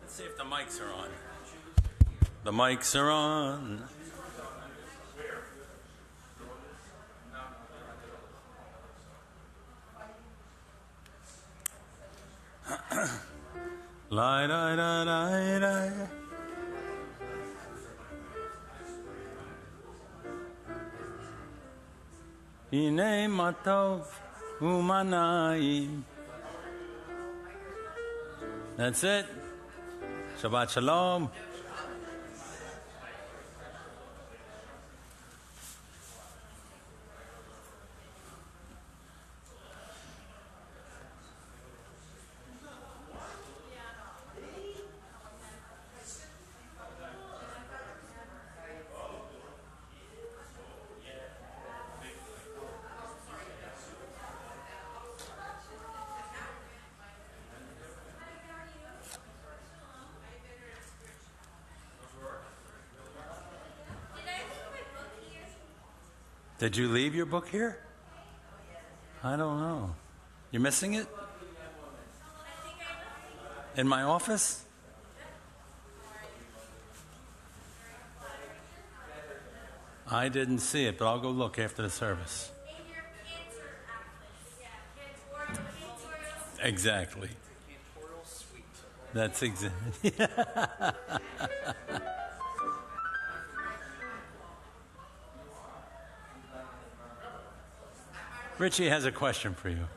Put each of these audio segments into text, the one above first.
See if the mics are on. The mics are on. La da da da da. Hine matov umanai. That's it. Shabbat Shalom. Did you leave your book here? I don't know. You're missing it? In my office? I didn't see it, but I'll go look after the service. In your Cantor atlas. Yeah, Exactly. Cantorial suite. That's exactly. Richie has a question for you.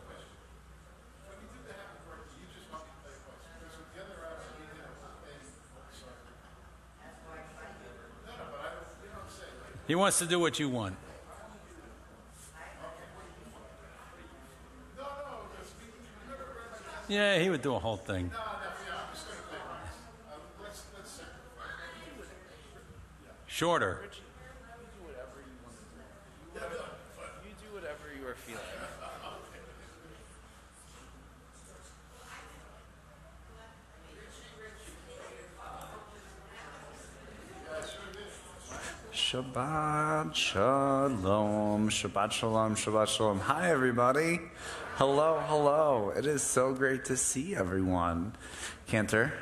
He wants to do what you want. Yeah, he would do a whole thing. Shorter. You do whatever you are feeling. Shabbat Shalom, Shabbat Shalom, Shabbat Shalom. Hi, everybody. Hello, hello. It is so great to see everyone. Cantor,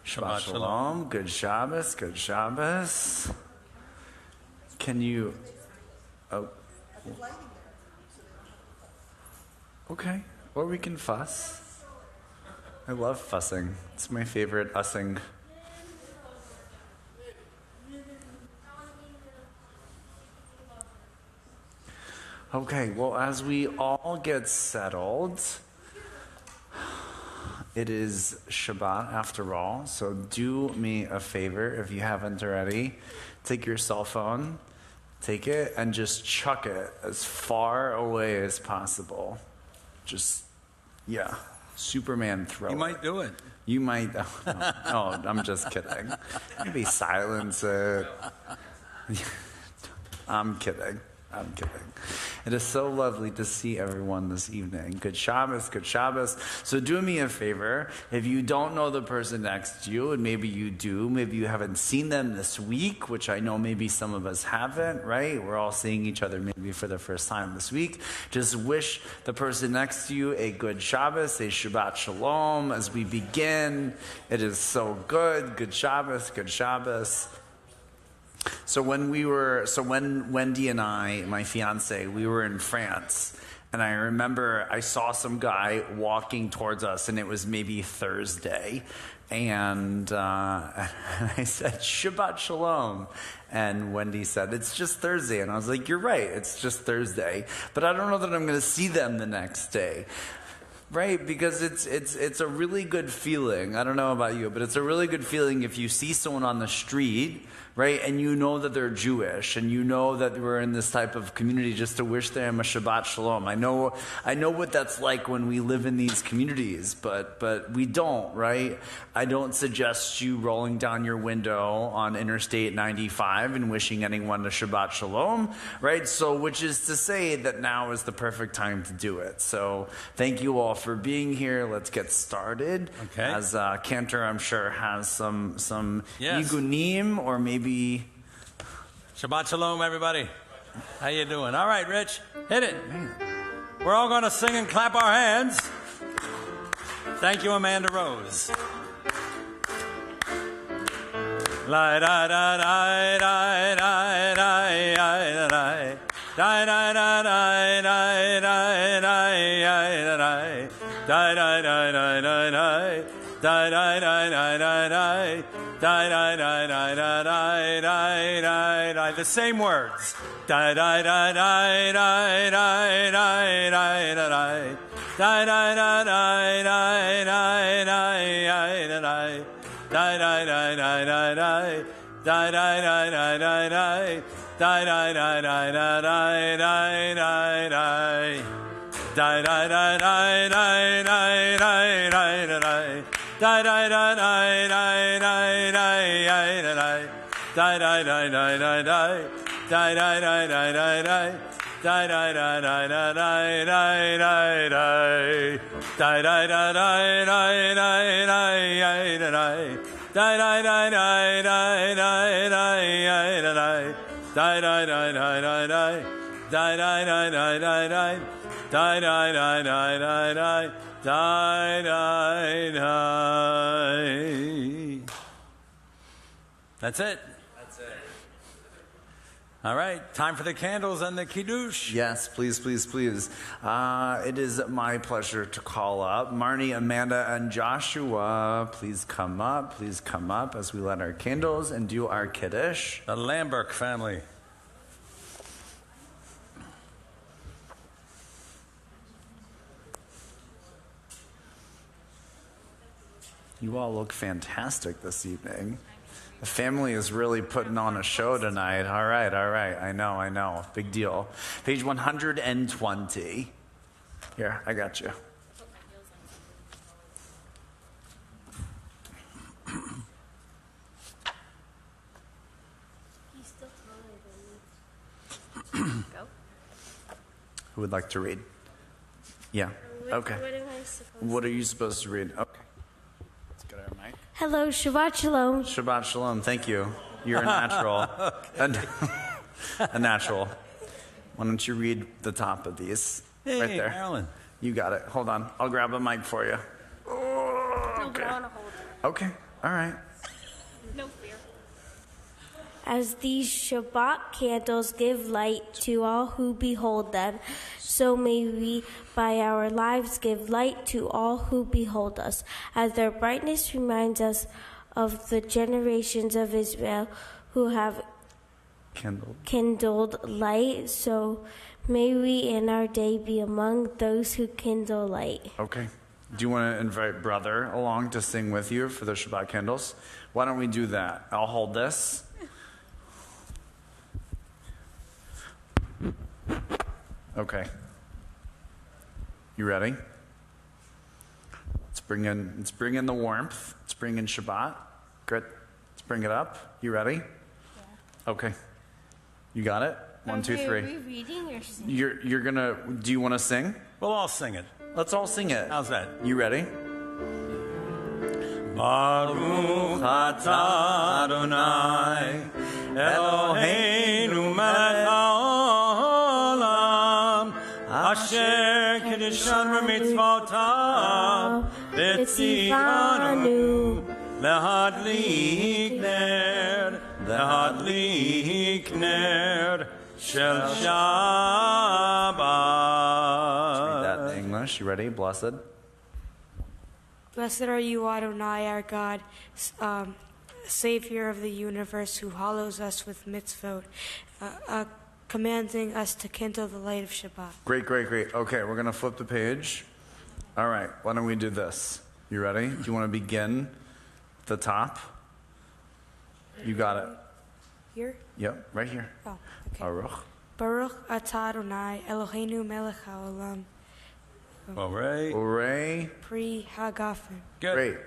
Shabbat Shalom. Good Shabbos, good Shabbos. Can you... Oh. Okay. Or we can fuss. I love fussing. It's my favorite ussing. Okay, well, as we all get settled, it is Shabbat after all, so do me a favor if you haven't already. Take your cell phone, take it, and just chuck it as far away as possible. Just, yeah, Superman throw it. You might do it. You might, oh, I'm just kidding. Maybe silence it. I'm kidding. I'm kidding. It is so lovely to see everyone this evening. Good Shabbos, good Shabbos. So do me a favor. If you don't know the person next to you, and maybe you do, maybe you haven't seen them this week, which I know maybe some of us haven't, right? We're all seeing each other maybe for the first time this week. Just wish the person next to you a good Shabbos, a Shabbat Shalom as we begin. It is so good. Good Shabbos, good Shabbos. So when Wendy and I, my fiance, we were in France, and I remember I saw some guy walking towards us, and it was maybe Thursday, and I said, Shabbat Shalom, and Wendy said, it's just Thursday, and I was like, you're right, it's just Thursday, but I don't know that I'm going to see them the next day. Right, because it's a really good feeling. I don't know about you, but it's a really good feeling if you see someone on the street, right, and you know that they're Jewish, and you know that we're in this type of community, just to wish them a Shabbat Shalom. I know what that's like when we live in these communities, but we don't, right? I don't suggest you rolling down your window on Interstate 95 and wishing anyone a Shabbat Shalom, right? So, which is to say that now is the perfect time to do it. So, thank you all for being here. Let's get started. Okay. As Cantor, I'm sure, has some Yes. Igunim, or maybe... Shabbat Shalom, everybody. How you doing? All right, Rich, hit it. We're all going to sing and clap our hands. Thank you, Amanda Rose. La da da da da da da da. Da da da da da da da da. Da da da da da da. Da da da da da da. Da da da da da da da da. The same words. Da da da da da da da da da. Da da da da da da da da. Da da da da da da. Da da da da da da. Da da da da da da da da da. Da da da da da da da da da. Da da da da da da da da. Da da da da da da. Da da da da da da. Da da da da da da da da da. Da da da da da da da da da. Da da da da da da da da. Da da da da da da. Da da da da da da. Da da da da da da. Da da da. That's it. All right, time for the candles and the kiddush. Yes, please, please, please. It is my pleasure to call up Manny, Amanda, and Joshua. Please come up as we light our candles and do our kiddush. The Lamberg family. You all look fantastic this evening. The family is really putting on a show tonight. All right. I know. Big deal. Page 120. Here, I got you. Who would like to read? Yeah. Okay. What are you supposed to read? Okay. Let's get our mic. Hello, Shabbat Shalom. Shabbat Shalom. Thank you. You're a natural. A natural. Why don't you read the top of these? Hey, right there. Marilyn. You got it. Hold on. I'll grab a mic for you. Okay. Okay. All right. No fear. As these Shabbat candles give light to all who behold them, so may we by our lives give light to all who behold us. As their brightness reminds us of the generations of Israel who have kindled light, so may we in our day be among those who kindle light. Okay. Do you want to invite brother along to sing with you for the Shabbat candles? Why don't we do that? I'll hold this. Okay. You ready? Let's bring in the warmth. Let's bring in Shabbat. Good. Let's bring it up. You ready? Yeah. Okay. You got it? 1, 2, 3. Are we reading or singing? You're gonna. Do you want to sing? We'll all sing it. Let's all sing it. How's that? You ready? Baruch atah Adonai Eloheinu melech haolam asher kiddushanu b'mitzvotav v'tzivanu lehadlik ner shel Shabbat. Read that in English. You ready? Blessed. Blessed are you, Adonai, our God, Savior of the universe, who hallows us with mitzvot, commanding us to kindle the light of Shabbat. Great. Okay, we're going to flip the page. All right, why don't we do this? You ready? Do you want to begin at the top? You got it. Here? Yep, right here. Oh, okay. Baruch. atah Adonai, Eloheinu melech haolam, Hooray. pri hagafen. Good. Great.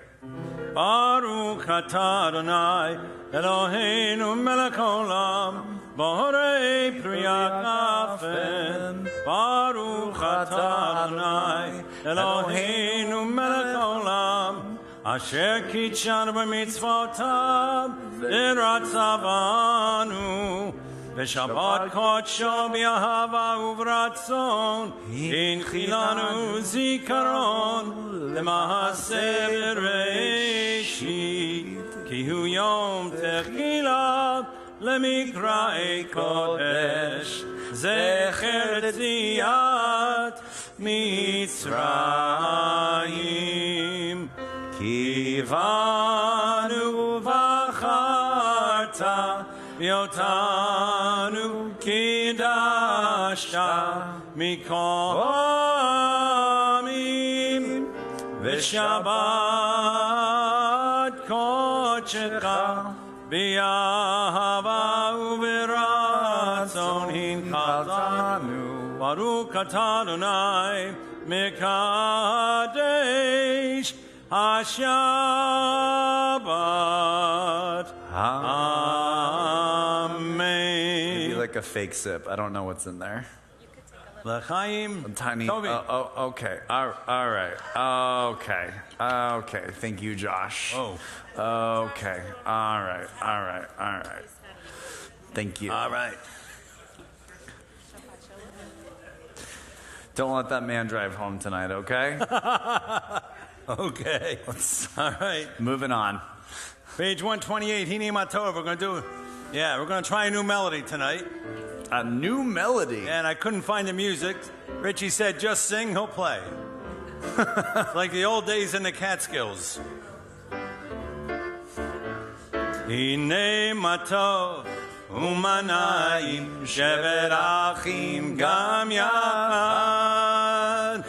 Baruch atah Adonai Eloheinu melech haolam Borei pri hagafen. Baruch atah Adonai Eloheinu melech haolam Asher kitshanu b'mitzvotav v'ratzavanu V'shabbat kodsho b'ahava uvratzon Hinchilanu zikaron L'mahaseh b'reishit Ki hu yom techiyah למקראי קודש, זכר יציאת מצרים. כי בנו בחרת, ואותנו קידשת מכל עמים, ושבת קודשך באהבה וברצון הנחלתנו. ברוך אתה אדוני מקדש השבת. Amen. Maybe like a fake sip. I don't know what's in there. L'chaim. Tiny. Toby. Okay. All right. Okay. Thank you, Josh. Oh. Okay. All right. Thank you. All right. Don't let that man drive home tonight, okay? Okay. All right. Moving on. Page 128. Hine Matov. We're going to try a new melody tonight. A new melody? And I couldn't find the music. Richie said, just sing, he'll play. It's like the old days in the Catskills. Hine Matov. Umanayim shevet achim gam yachad.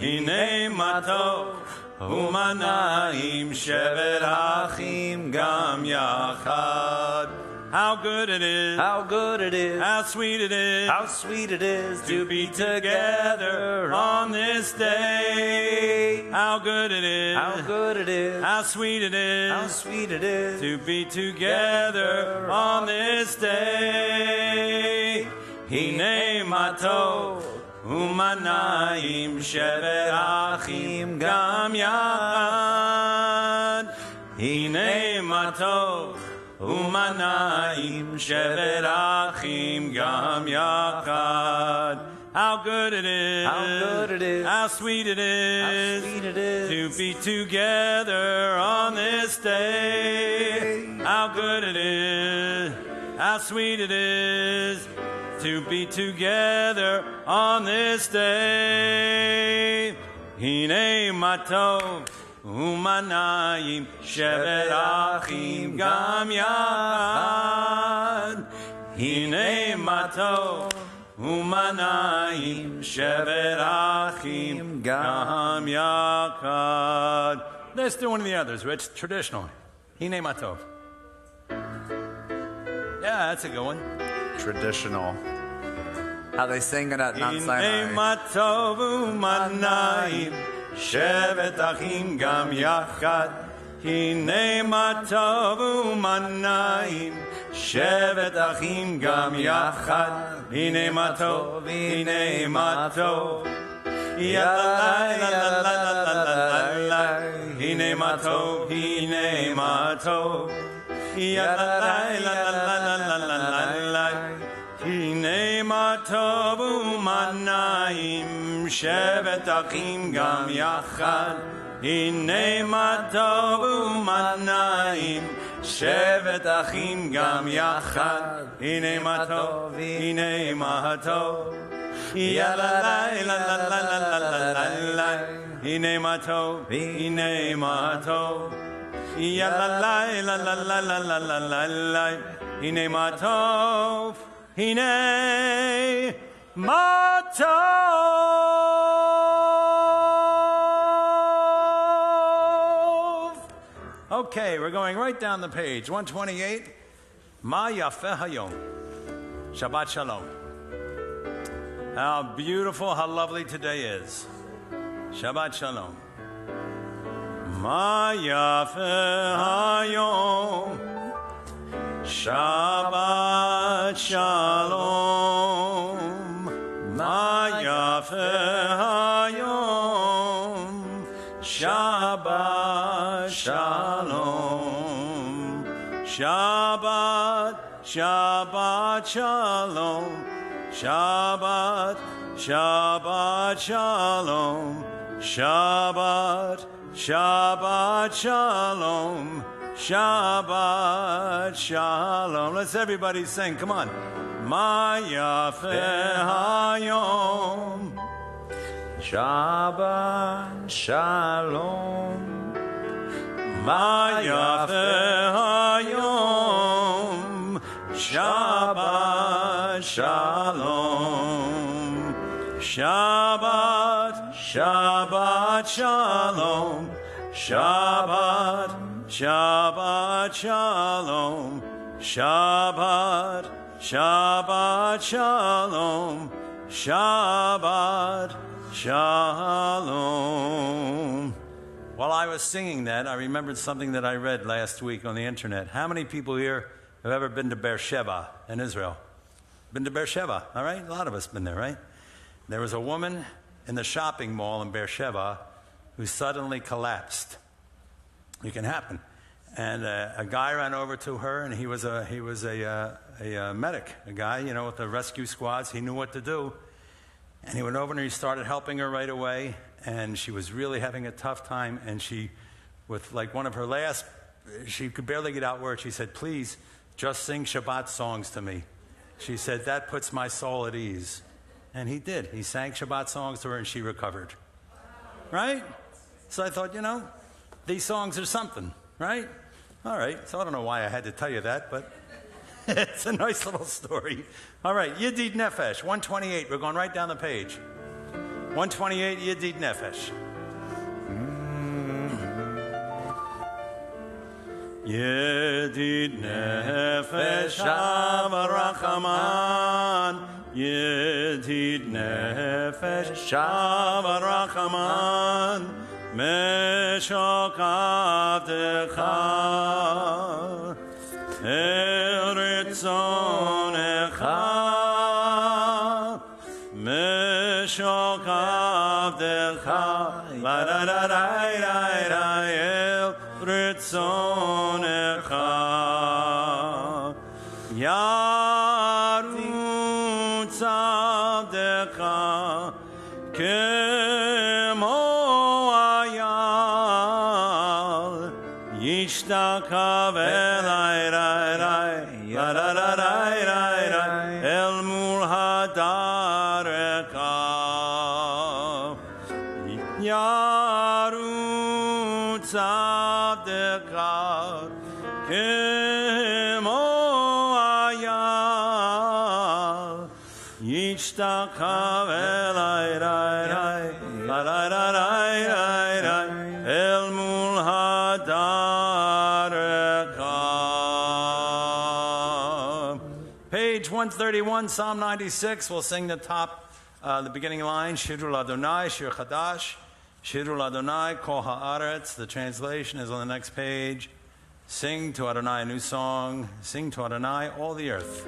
Hine matov umanayim shevet achim gam yachad. How good it is, how good it is, how sweet it is, how sweet it is to be together on this day. How good it is, how good it is, how sweet it is, how sweet it is to be together on this day. Hine matov umanayim shevet achim gam yachad. Hine matov umanayim shevet achim gam yachad. How good it is, how good it is, how sweet it is, how sweet it is to be together on this day. How good it is, how sweet it is, to be together on this day. Hine matov umanayim shevet achim gam yachad. Hine matov umanayim shevet achim gam yachad. Let's do one of the others, Rich. Traditional. Hine matov. Yeah, that's a good one. Traditional. How they sing it at Mount Sinai. Hine matov umanayim shevet achim gam yachad. Hine matov umanayim shevet achim gam yachad. Hine matov, hine matov. Yalai la la la la la la. Hine matov, hine matov. Yalai la la la la la la. Hine matov umanayim shevet achim gam yachad. Hine matov umanayim shevet achim gam yachad. Hine matov, hine matov. Yalalai la la la la la la la. Hine matov, hine matov. Yalalai la la la la la la la la. Hine matov, hine matov. Okay, we're going right down the page. 128. Ma yafeh hayom. Shabbat shalom. How beautiful, how lovely today is. Shabbat shalom. Ma yafeh hayom. Shabbat shalom. Ma yafeh hayom. Shabbat shalom. Shabbat, Shabbat shalom. Shabbat, Shabbat shalom. Shabbat, Shabbat shalom. Shabbat Shalom. Let's everybody sing. Come on. Ma Yafeh Hayom. Shabbat Shalom. Ma Yafeh Hayom. Shabbat Shalom. Shabbat, Shabbat Shalom. Shabbat, Shabbat Shalom. Shabbat, Shabbat Shalom. Shabbat Shalom. While I was singing that, I remembered something that I read last week on the internet. How many people here have ever been to Beersheba in Israel? Been to Beersheba, all right? A lot of us been there, right? There was a woman in the shopping mall in Beersheba who suddenly collapsed. It can happen. And a guy ran over to her, and he was a medic, a guy, you know, with the rescue squads. He knew what to do. And he went over and he started helping her right away. And she was really having a tough time. And she, with like one of her last, she could barely get out words. She said, please, just sing Shabbat songs to me. She said, that puts my soul at ease. And he did. He sang Shabbat songs to her and she recovered. Right? So I thought, you know, these songs are something, right? All right. So I don't know why I had to tell you that, but it's a nice little story. All right. Yedid Nefesh, 128. We're going right down the page. 128, Yedid Nefesh. Yedid Nefesh Avarachaman. Yedid Nefesh Avarachaman. Meshok Avdecha Eretzonecha Meshok Avdecha La-da-da-da-da-da Eretzonecha Yarutz Avdecha Kemo Yishtakav elai el mul hadareka yarutz avdeka kemo ayal yishtakav elai el mul hadareka. Page 131, Psalm 96. We'll sing the top, the beginning line. Shirul Adonai, Shir Chadash. Shirul Adonai, Kol Haaretz. The translation is on the next page. Sing to Adonai a new song. Sing to Adonai all the earth.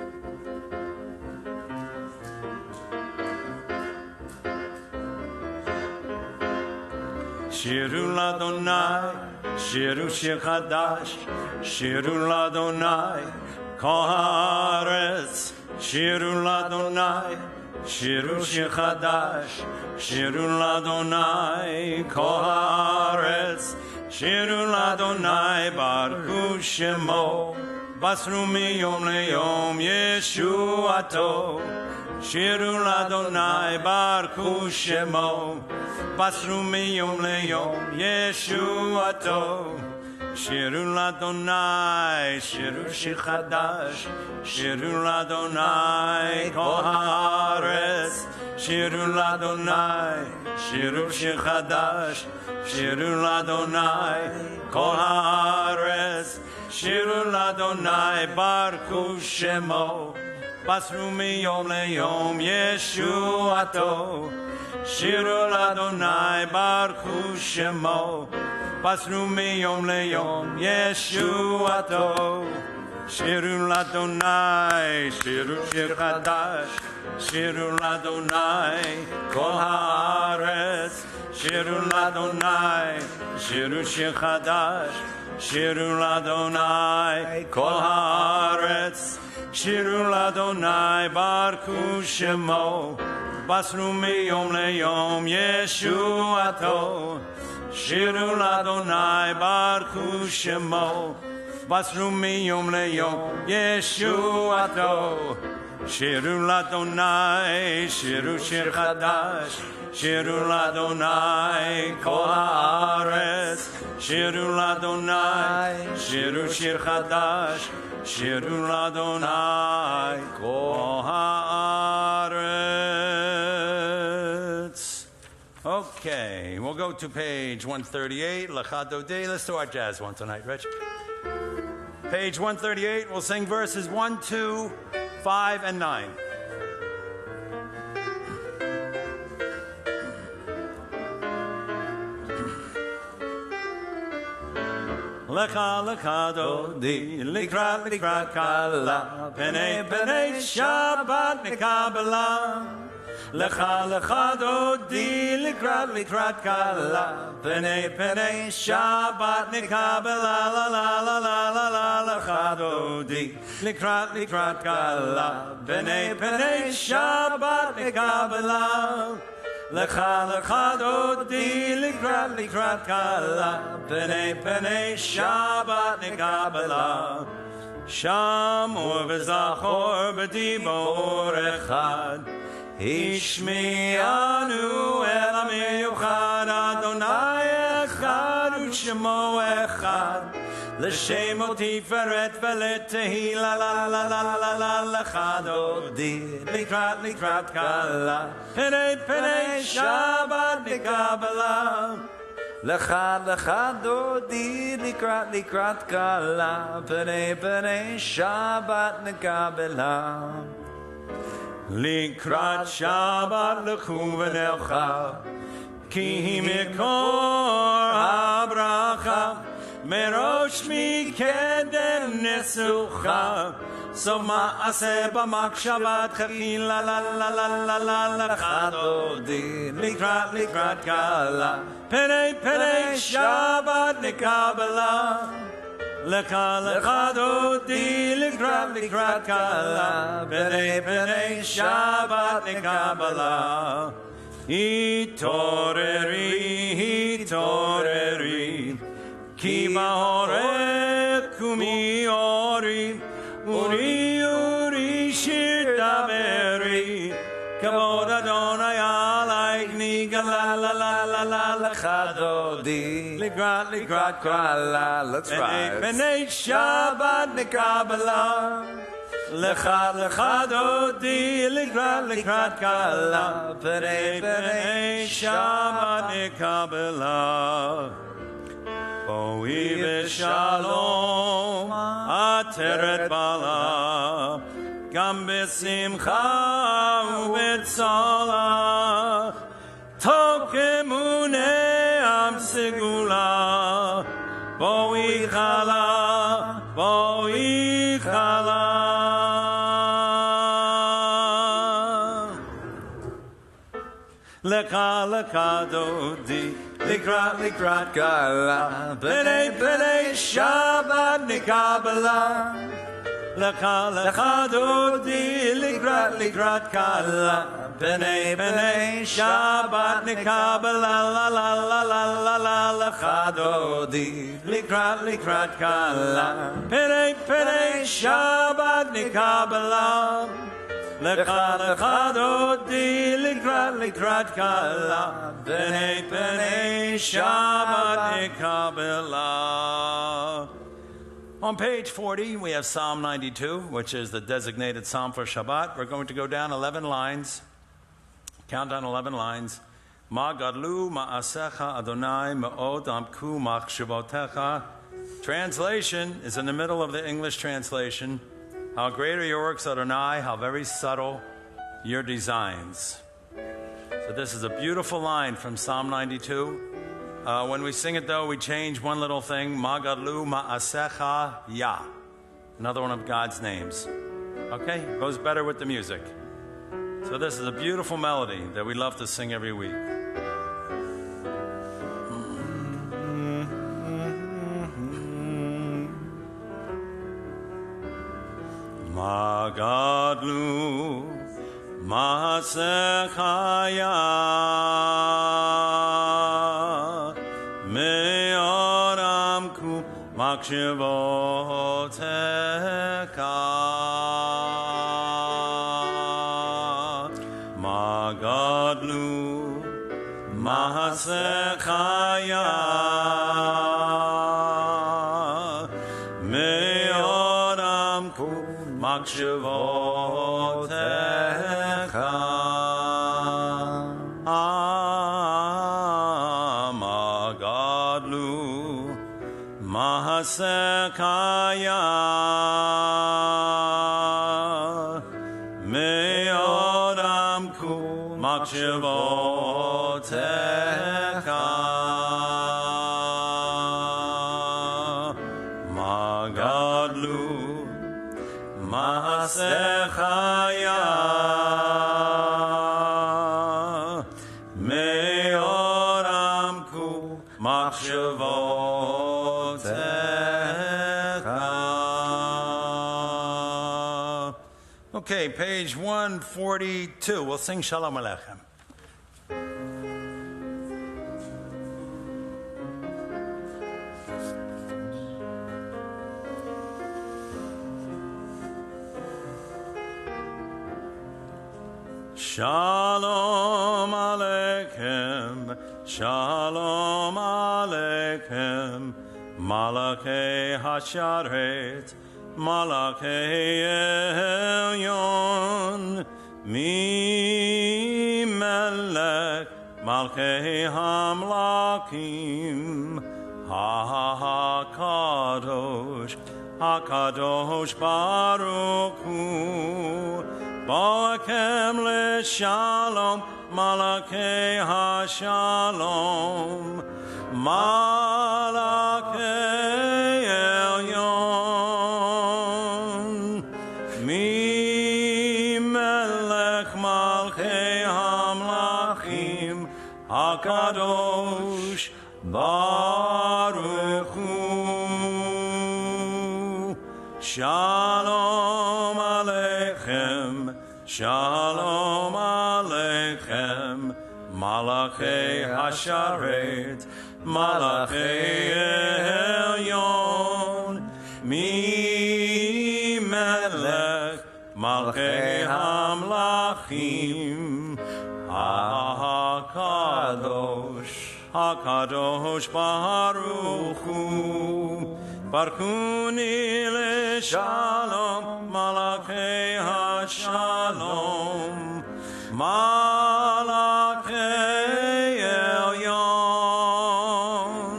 Shirul Adonai, Shiru Shir Chadash, Shirul Adonai, Kol Haaretz, Shirul Adonai, Shiru Shir Chadash, Shirul Adonai, Kol Haaretz, Shirul Adonai, Baruch Shemo, Basru miyom leyom Yeshuato, Shirul Adonai, Baruch Shemo, Basru miyom leyom Yeshuato, Shirul Adonai, Shiru Shir Chadash, Shirul Adonai, Kol Haaretz, Shirul Adonai, Shiru Shir Chadash, Shirul Adonai, Kol Haaretz, Shirul Adonai, Baruch Shemo, Basru miyom leyom Yeshuato, Shirul Adonai, Baruch Shemo, Basru miyom leyom Yeshuato, Shirul Adonai, Shiru Shir Chadash, Shirul Adonai, Kol Haaretz, Shirul Adonai, Shiru Shir Chadash, Shirul Adonai, Kol Haaretz, Shirul Adonai, Baruch Shemo, Basru miyom leyom Yeshuato, Shirul Adonai, Baruch Shemo, Basru miyom leyom Yeshuato. Shiru l'Adonai, shiru shir chadash, shiru l'Adonai kol haaretz, shiru l'Adonai, shiru shir chadash, shiru l'Adonai kol haaretz. Okay, we'll go to page 138, Lecha Dodei. Let's do our jazz one tonight, Rich. Page 138, we'll sing verses 1, 2, 5, and 9. Lecha lecha dodi, likrat likrat kala, pene pene Shabbat nekabela. Lecha lecha dodi, likrat likrat kala, pene pene Shabbat nekabela. La la la la la la lecha dodi, likrat likrat kala, pene pene Shabbat nekabela. Lecha lecha dodi, likrat likrat kala, pene pene Shabbat nekabela. Shamor v'zachor b'dibor echad, Ishmi'anu el ha'miyuchad, Adonai echad u'shemo echad, l'shemo tiferet v'letehi la la la la la la lecha dodi, likrat likrat kala, pene pene Shabbat nekabela. Lecha lecha dodi, likrat likrat kala, pene pene Shabbat nekabela. Likrat Shabbat lechu v'nelcha, ki mikor habracha, merosh mikedem nesucha, so ma'aseh b'makshavat chaki la la la la la la lecha dodi, likrat likrat kala, pene pene Shabbat nekabela. Lecha lecha dodi, likrat likrat kala, pene pene Shabbat nekabela. Hitoreri, hitoreri, ki ba'orech kumi ori, uri uri shir daveri, kavod Adonai alayni gala la la la la lecha dodi, likrat likrat kala. Let's rise. Pene Shabbat nekabela. Lecha lecha dodi, likrat likrat kala, pene pene Shabbat nekabela. Boi v'shalom ateret bala, gam b'simcha u'b'tzala, tokemune am segula, boi chala, boi chala. Lecha lecha dodi, likrat likrat kala, pene pene Shabbat nekabela. Lecha lecha dodi, likrat likrat kala, pene pene Shabbat nekabela. La la la la la la lecha dodi, likrat likrat kala, pene pene Shabbat nekabela. Lecha lecha dodi, likrat likrat kala, pene pene Shabbat nekabela. On page 40, we have Psalm 92, which is the designated psalm for Shabbat. We're going to go down 11 lines, count down 11 lines. Ma gadlu ma'asecha Adonai me'od amku machshavotecha. Translation is in the middle of the English translation. How great are your works, Adonai, how very subtle your designs. So this is a beautiful line from Psalm 92. When we sing it, though, we change one little thing. Ma gadlu ma'asecha ya. Another one of God's names. Okay? Goes better with the music. So this is a beautiful melody that we love to sing every week. Ma gadlu ma'asecha ya. Makshavotecha Magadlu Mahasechaya Me'odam Ku Makshavotecha Magadlu Mahasekaya Me'odam Ku Makshavotecha Magadlu Mahasechaya Me'odam Ku Makshavotecha. Okay, page 142. We'll sing Shalom Aleichem. Shalom Aleichem, Shalom Aleichem, Malachei Hasharet, Malachei Elyon, Mi Melech, Malchei Hamlakim, HaKadosh, HaKadosh Baruch Hu, Boakem LeShalom, Malachei HaShalom, Malachei Elyon, Mi Melech Malchei Hamlachim, HaKadosh Baruch Hu. Shalom Aleichem, Shalom Aleichem, Malachei Hasharet, Malachei Elyon, Mi Melech, Malchei Hamlachim, HaKadosh, HaKadosh Baruch Hu, Barkuni LeShalom, Malachei HaShalom, Malachei Elyon,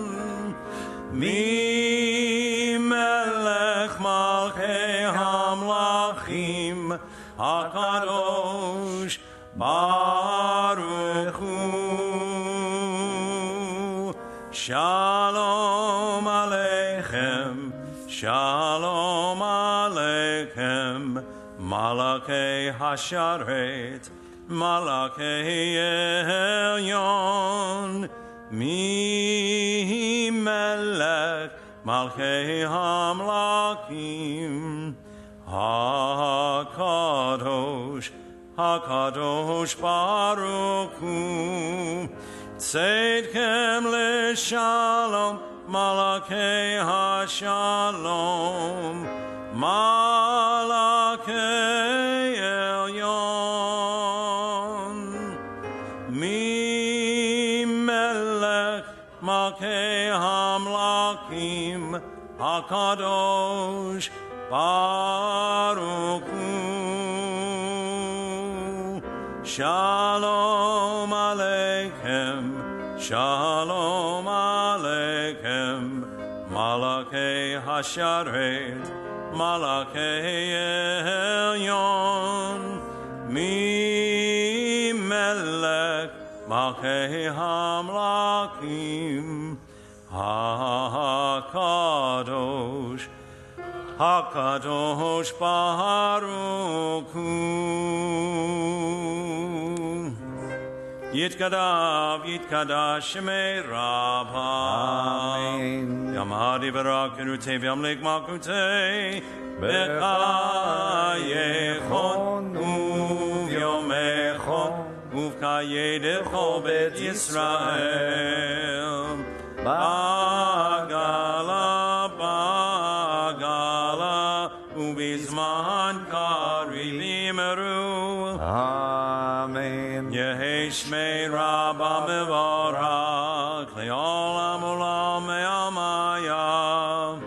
Mi Melech Malchei Hamlachim, HaKadosh Baruch Hu. Shalom Aleichem, Shalom Aleichem, Malachei Hasharet, Malachei Elyon, Mi Melech, Malchei Hamlachim, HaKadosh, HaKadosh Baruch Hu, Tzedkem LeShalom, Malachei HaShalom, Malachei Elyon, Mi Melech, Malchei Hamlachim, HaKadosh Baruch Hu. Shalom Aleichem, Shalom Aleichem, Malachei Hasharet, Malachei Elyon, Mi Melech, Malchei Hamlachim, HaKadosh, HaKadosh Baruch Hu. Yitkadav, Yitkadash, Shemei Rabha. Amen. Yamahadi Barakirute, Vyamlik Makute, Bekayechon, Uvyomechon, Uvkayedecho Bet Yisrael, Bagala Hagala Ubizman Kari Bimeru Amen. Yehesh me Rabba Mevorach Leolam Olam Me'amaya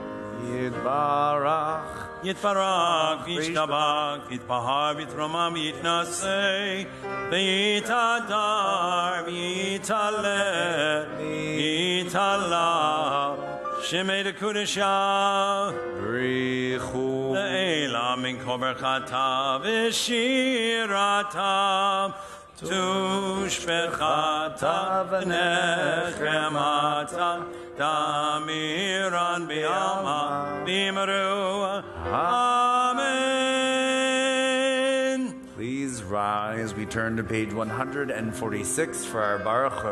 Yitbarach. Yitbarach Yishtabach Yitpahar Yitramam Yitnaseh V'yitadar V'yitaleh Yitala Shemei de Kudesha Brichu. Le'ela min koberchata v'shirata tushbechata v'nechemata damiran b'yama b'imru. Amen. Please rise. We turn to page 146 for our Baruch.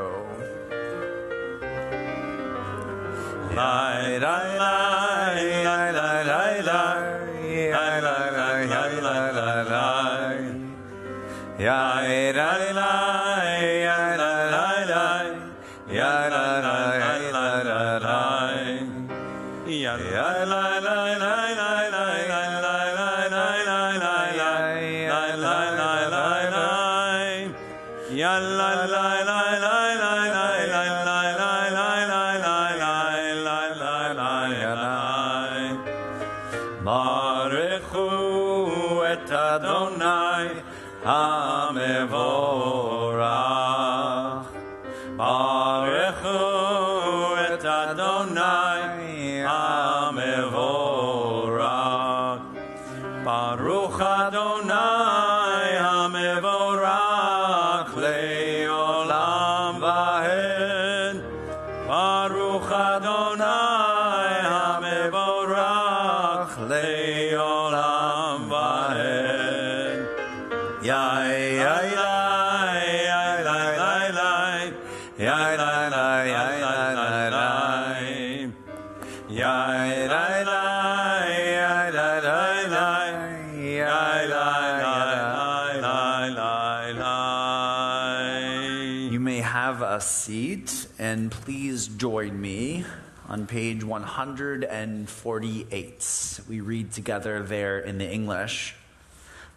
Lai, lai, lai, lai, lai, lai, lai. Lai, lai, lai, lai, lai, lai, lai. Lai, lai, lai, lai, lai, lai. Lai, lai, lai, lai, lai, lai. Lai, lai, lai, lai, lai, lai, lai, lai, lai, lai, lai, lai. Lai, lai, lai, lai, lai. Ya, lai, lai, lai, lai, lai, lai, lai, lai, lai, lai, lai, lai. Baruchu et Adonai HaMevorach. Baruchu et Adonai HaMevorach. Baruch Adonai HaMevorach le'olam va'ed. Baruch Adonai HaMevorach le'olam va'ed. Yai, yai, lai, yai, lai, lai, lai. Yai, lai, lai, yai, lai, lai, lai. Yai, lai, lai, yai, lai, lai, lai. Yai, lai, lai, lai, lai. You may have a seat, and please join me on page 148. We read together there in the English.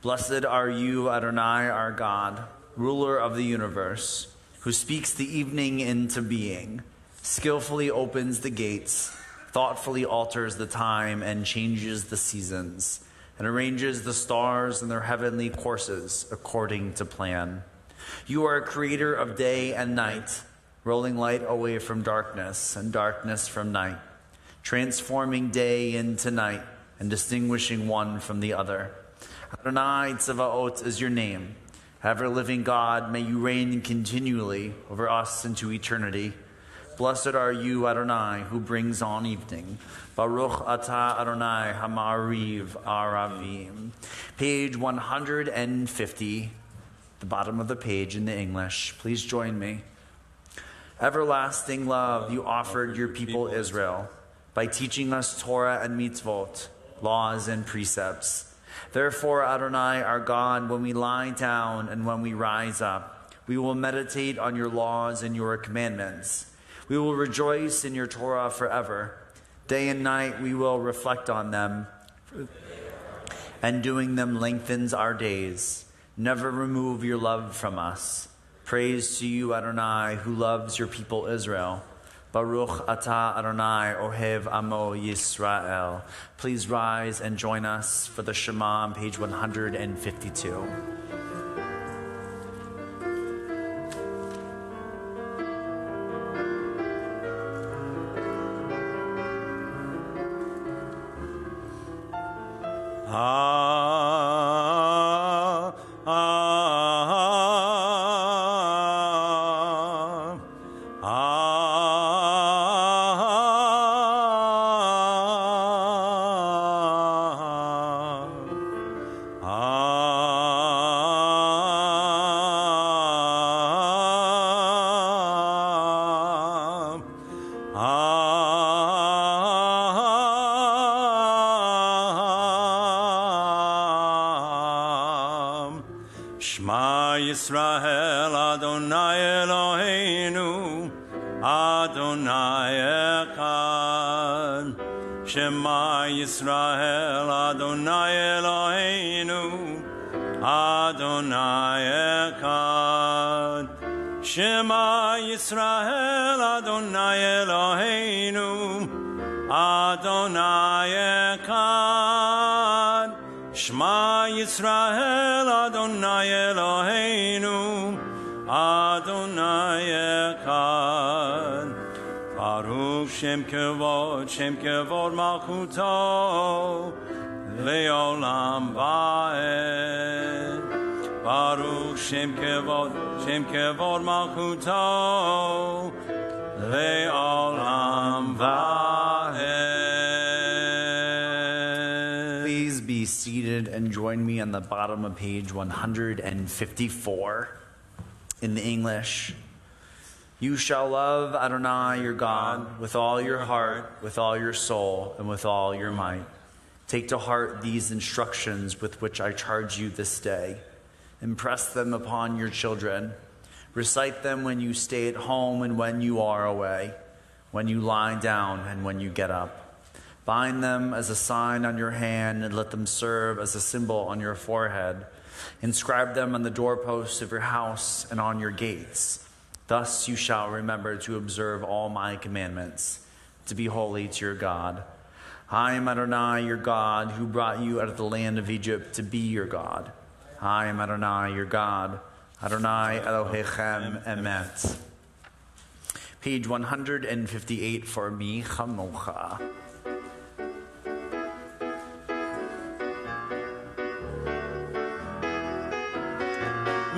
Blessed are you, Adonai, our God, ruler of the universe, who speaks the evening into being, skillfully opens the gates, thoughtfully alters the time and changes the seasons, and arranges the stars in their heavenly courses according to plan. You are a creator of day and night, rolling light away from darkness and darkness from night, transforming day into night and distinguishing one from the other. Adonai Tzavaot is your name. Ever-living God, may you reign continually over us into eternity. Blessed are you, Adonai, who brings on evening. Baruch atah Adonai hama'ariv aravim. Page 150, the bottom of the page in the English. Please join me. Everlasting love you offered your people Israel by teaching us Torah and mitzvot, laws and precepts. Therefore, Adonai, our God, when we lie down and when we rise up, we will meditate on your laws and your commandments. We will rejoice in your Torah forever. Day and night we will reflect on them, and doing them lengthens our days. Never remove your love from us. Praise to you, Adonai, who loves your people Israel. Baruch atah Adonai ohev amo Yisrael. Please rise and join us for the Shema on page 152. Yisrael Adonai Eloheinu Adonai Echad Shema Yisrael Adonai Eloheinu Adonai Echad. Shema Yisrael Adonai Eloheinu Adonai Echad. Shema Yisrael Adonai Eloheinu Adonai Echad. Baruch Shem Kevod Malchuto Leolam Vaed. Baruch Shem Kevod Malchuto Leolam Vaed. Please be seated and join me on the bottom of page 154 in the English. You shall love Adonai your God with all your heart, with all your soul, and with all your might. Take to heart these instructions with which I charge you this day. Impress them upon your children. Recite them when you stay at home and when you are away, when you lie down and when you get up. Bind them as a sign on your hand and let them serve as a symbol on your forehead. Inscribe them on the doorposts of your house and on your gates. Thus you shall remember to observe all my commandments, to be holy to your God. I am Adonai your God, who brought you out of the land of Egypt to be your God. I am Adonai your God, Adonai Elohechem Emet. Page 158 for Mi Chamocha.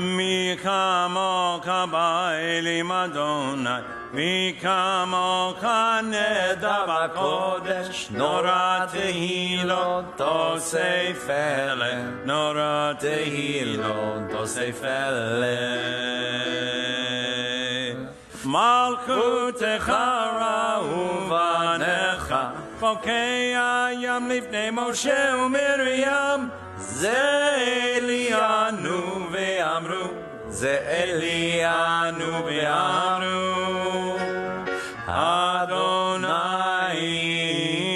Mi kamocha ba'elim Adonai, mi kamocha nedav HaKodesh, Nora tehilot tosef eleh, Nora tehilot tosef eleh. Malchutecha ra'uvanecha, Pokei hayam lifnei Moshe u'Miriam, Ze Elianu ve'amru, Ze Elianu ve'amru, Adonai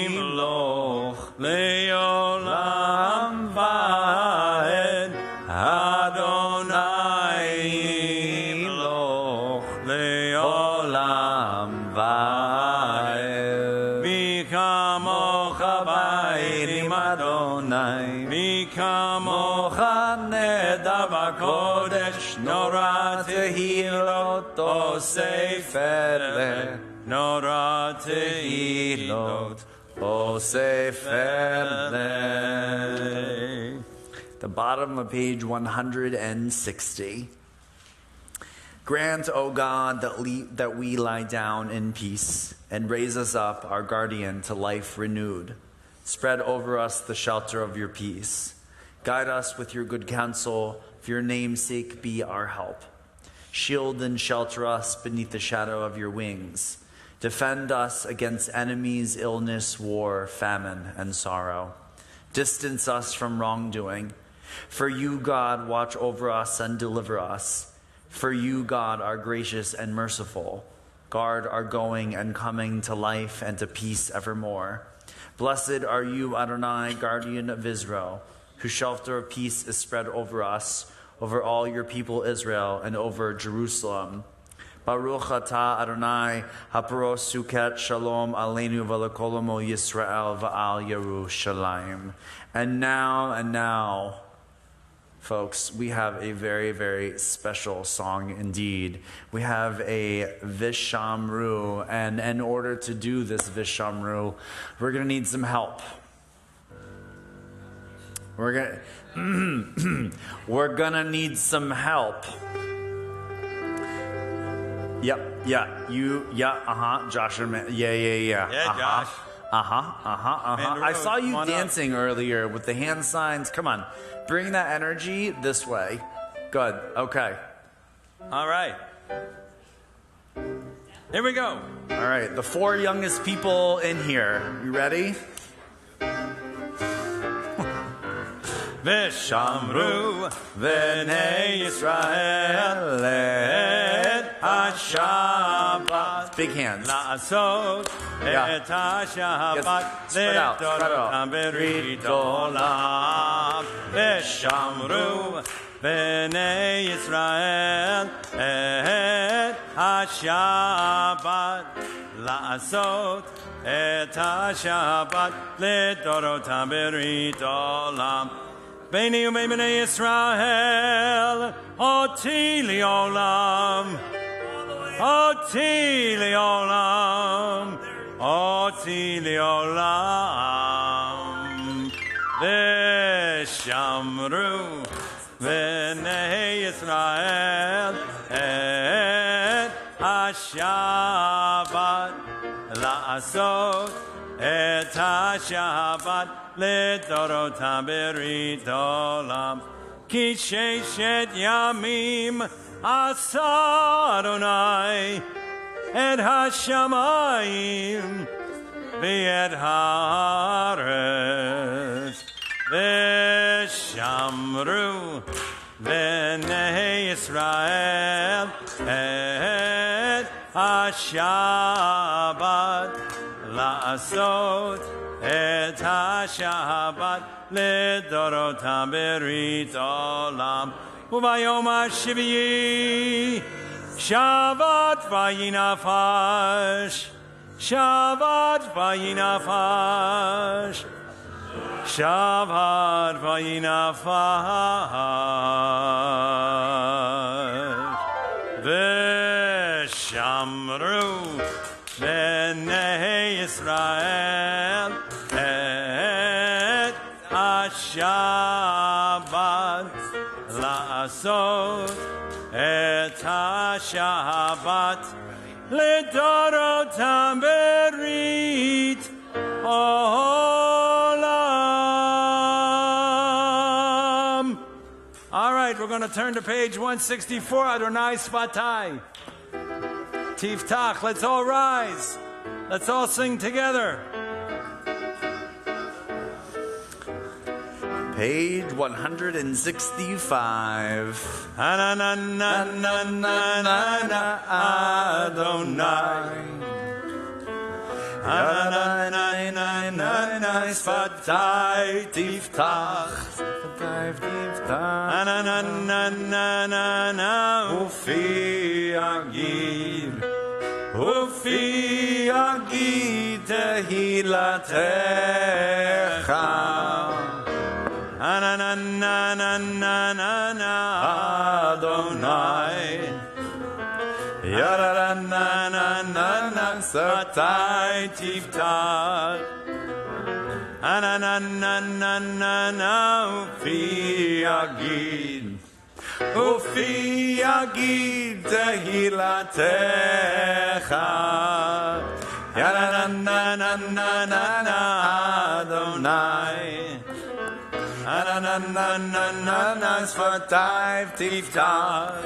imloch le'olam va'ed, Adonai imloch le'olam va'ed. V'kamocha ba'elim Adonai, Kamocha nedav HaKodesh, Nora tehilot tosef eleh, Nora tehilot tosef eleh. The bottom of page 160. Grant, O God, that we lie down in peace, and raise us up, our guardian, to life renewed. Spread over us the shelter of your peace. Guide us with your good counsel, for your name's sake be our help. Shield and shelter us beneath the shadow of your wings. Defend us against enemies, illness, war, famine, and sorrow. Distance us from wrongdoing. For you, God, watch over us and deliver us. For you, God, are gracious and merciful. Guard our going and coming to life and to peace evermore. Blessed are you, Adonai, guardian of Israel, whose shelter of peace is spread over us, over all your people Israel, and over Jerusalem. Baruch atah Adonai, haparos suket shalom aleinu v'lekolamo Yisrael v'al Yerushalayim. And now, folks, we have a very, very special song indeed. We have a Vishamru, and in order to do this Vishamru, we're going to need some help. We're gonna need some help. Josh and Man. Yeah, Josh. I saw you dancing earlier with the hand signs. Come on, bring that energy this way. Good. Okay. All right. Here we go. All right. The four youngest people in here. You ready? Vishamru v'nei Yisrael et ha-Shabbat big hands la'asot Yeah. את השבת Spread out. לדורותם ברית עולם ושמרו בני ישראל את השבת לעשות את השבת לדורותם ברית עולם ביני ובין בני ישראל אותי לעולם אותי לעולם אותי לעולם ושמרו בני ישראל את השבת לעשות את השבת לדורותם ברית עולם כי ששת ימים עשה אדוני את השמיים ואת הארץ ושמרו בני ישראל את השבת לעשות את השבת לדורותם ברית עולם וביום השביעי שבת וינפש שבת וינפש שבת וינפש ושמרו בני ישראל את השבת לעשות את השבת לדורותם ברית olam. All right, we're going to turn to page 164, Adonai Sfatai. Tiftach, let's all rise. Let's all sing together. Page 165. Adonai Sfatai Tiftach Ufi Agid Tehilatecha Adonai Yarananana Sfatai Tiftach Anananana Ufi Agid Tehilatecha Yarananana Adonai Anananana Sfatai Tiftach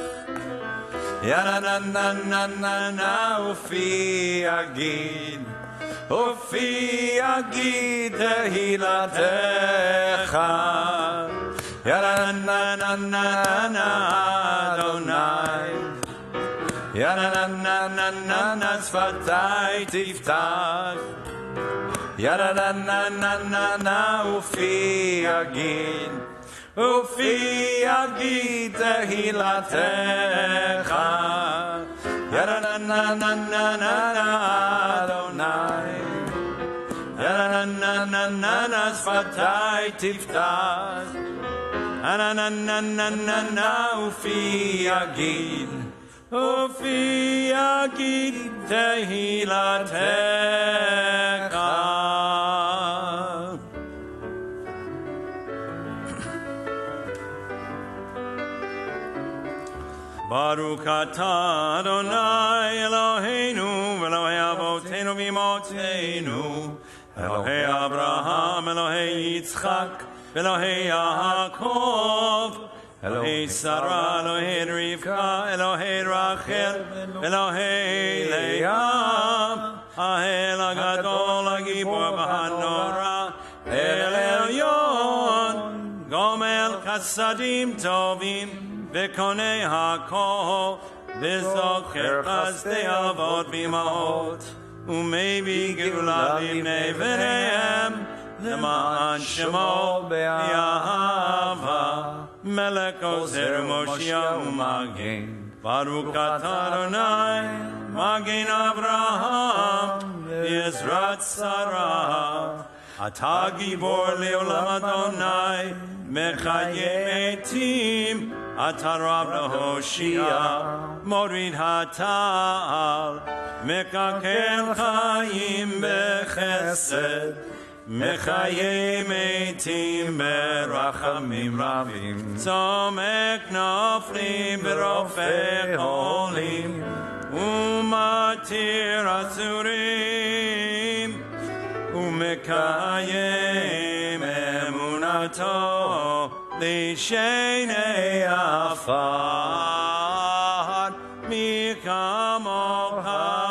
Yarananana Ufi Agid Tehilatecha Yarananana Adonai Yarananana Sfatai Tiftach Yarananana Ufi Agid Tehilatecha Yarananana Adonai Yarananana Sfatai Tiftach Anananana Ufi Agid Tehilatecha. Baruch atah Adonai Eloheinu Elohei Avotenu v'imotzeinu Elohei Abraham Elohei Yitzchak Elohei Yaakov Elohei Sarah Elohei Rivka Elohei Rachel Elohei Leah Ahel HaGadol HaGibor v'Hanora El Elyon Gomel Chasadim Tovim V'konei HaKol V'zocher Chazdei Avot V'imahot ומביא גאולה לבני בניהם, למען שמו באהבה, מלך עוזר ומושיע ומגן. ברוך אתה אדוני, מגן אברהם, בעזרת שרה. אתה גיבור לעולם אדוני, מחיי מתים, אתה רב להושיע, מוריד הטל, מקלקל חיים בחסד, מחיי מתים ברחמים רבים, צומק נופלים ברופא חולים, ומתיר אסורים, ומקיים אמונתו לשני עפר. מי כמוך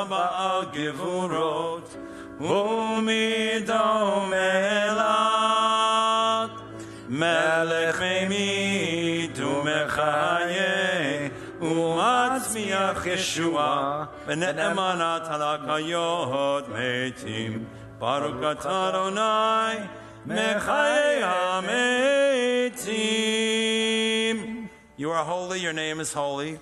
בעל גבורות ומי דומה לך, מלך ממית ומחיה ומצמיח ישועה, ונאמנת על הקיות מתים. ברוך אתה אדוני, מחיי המתים. You are holy, your name is holy,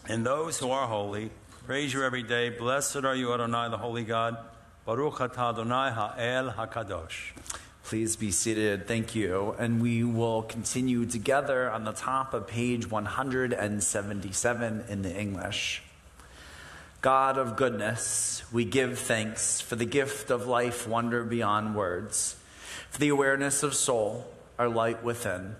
and those who are holy praise you every day. Blessed are you, Adonai, the holy God. Baruch atah Adonai ha'el hakadosh. Please be seated. Thank you. And we will continue together on the top of page 177 in the English. God of goodness, we give thanks for the gift of life, wonder beyond words, for the awareness of soul, our light within,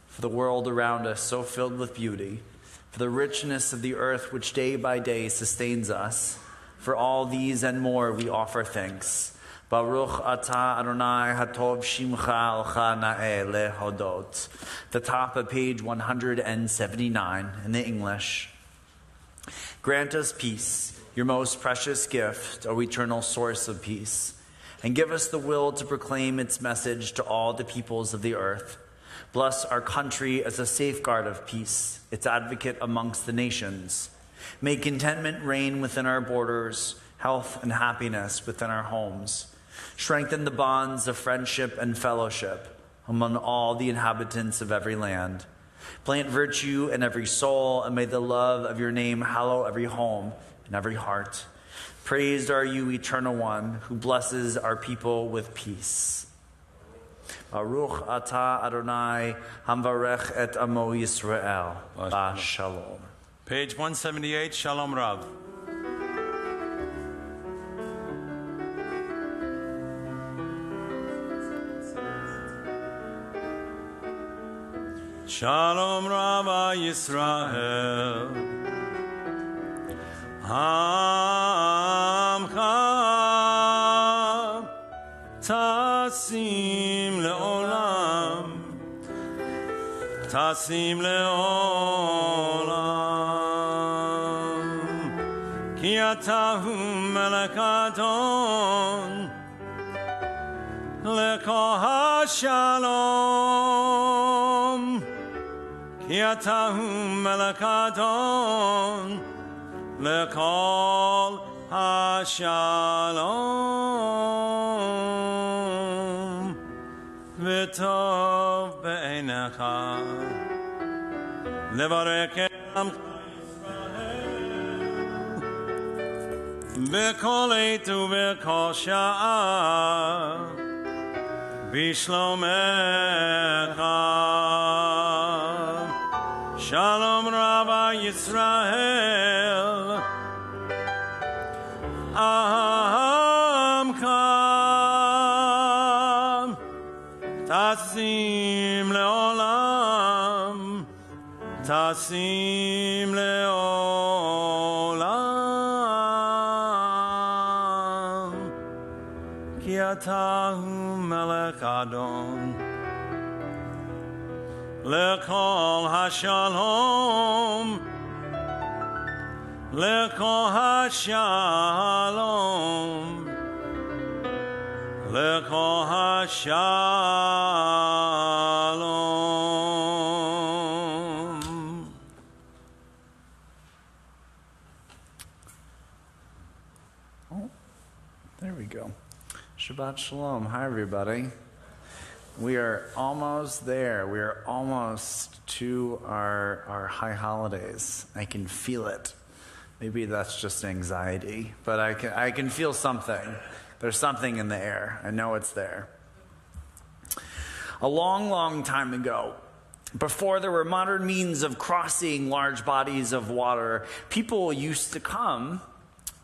for the world around us so filled with beauty, for the richness of the earth which day by day sustains us. For all these and more we offer thanks. Baruch atah Adonai hatov shimcha alcha na'eh lehodot. The top of page 179 in the English. Grant us peace, your most precious gift, O eternal source of peace, and give us the will to proclaim its message to all the peoples of the earth. Bless our country as a safeguard of peace, its advocate amongst the nations. May contentment reign within our borders, health and happiness within our homes. Strengthen the bonds of friendship and fellowship among all the inhabitants of every land. Plant virtue in every soul, and may the love of your name hallow every home and every heart. Praised are you, Eternal One, who blesses our people with peace. Baruch atah Adonai, hamvarech et amo Yisrael. Ba shalom. Page 178, Shalom Rav. Shalom Rabbi Yisrael, Amcha Tasim Leolam, Tasim Leolam, Ki Atahu Melech Adon, Leko HaShalom. Yatahu Melech Adon lekol hashalom v'tov be'einecha levarech et amcha Yisrael b'kol eit u'b'kol sha'a b'shlomecha. Shalom Rabbi Yisrael, Amcha Tasim Leolam, Tasim Leolam, Ki Atahu Melech Adon. Lekol hashalom, lekol hashalom, lekol hashalom. Shabbat Shalom. Hi, everybody. We are almost there. We are almost to our high holidays. I can feel it. Maybe that's just anxiety, but I can feel something. There's something in the air. I know it's there. A long, long time ago, before there were modern means of crossing large bodies of water, people used to come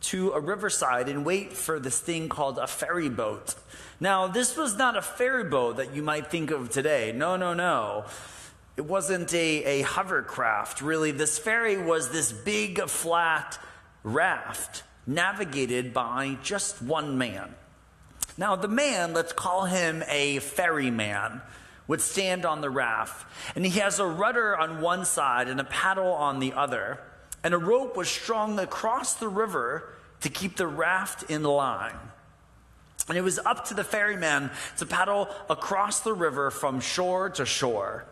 to a riverside and wait for this thing called a ferry boat. Now, this was not a ferry boat that you might think of today. No. It wasn't a hovercraft, really. This ferry was this big, flat raft navigated by just one man. Now, the man, let's call him a ferryman, would stand on the raft, and he has a rudder on one side and a paddle on the other, and a rope was strung across the river to keep the raft in line. And it was up to the ferryman to paddle across the river from shore to shore.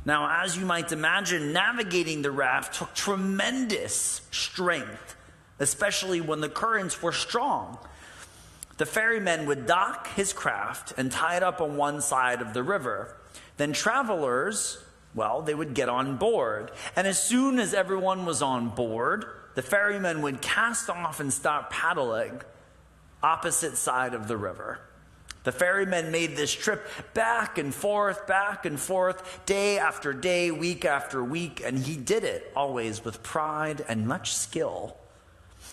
Now, as you might imagine, navigating the raft took tremendous strength, especially when the currents were strong. The ferryman would dock his craft and tie it up on one side of the river. Then travelers, they would get on board. And as soon as everyone was on board, the ferryman would cast off and start paddling opposite side of the river. The ferryman made this trip back and forth, day after day, week after week, and he did it always with pride and much skill.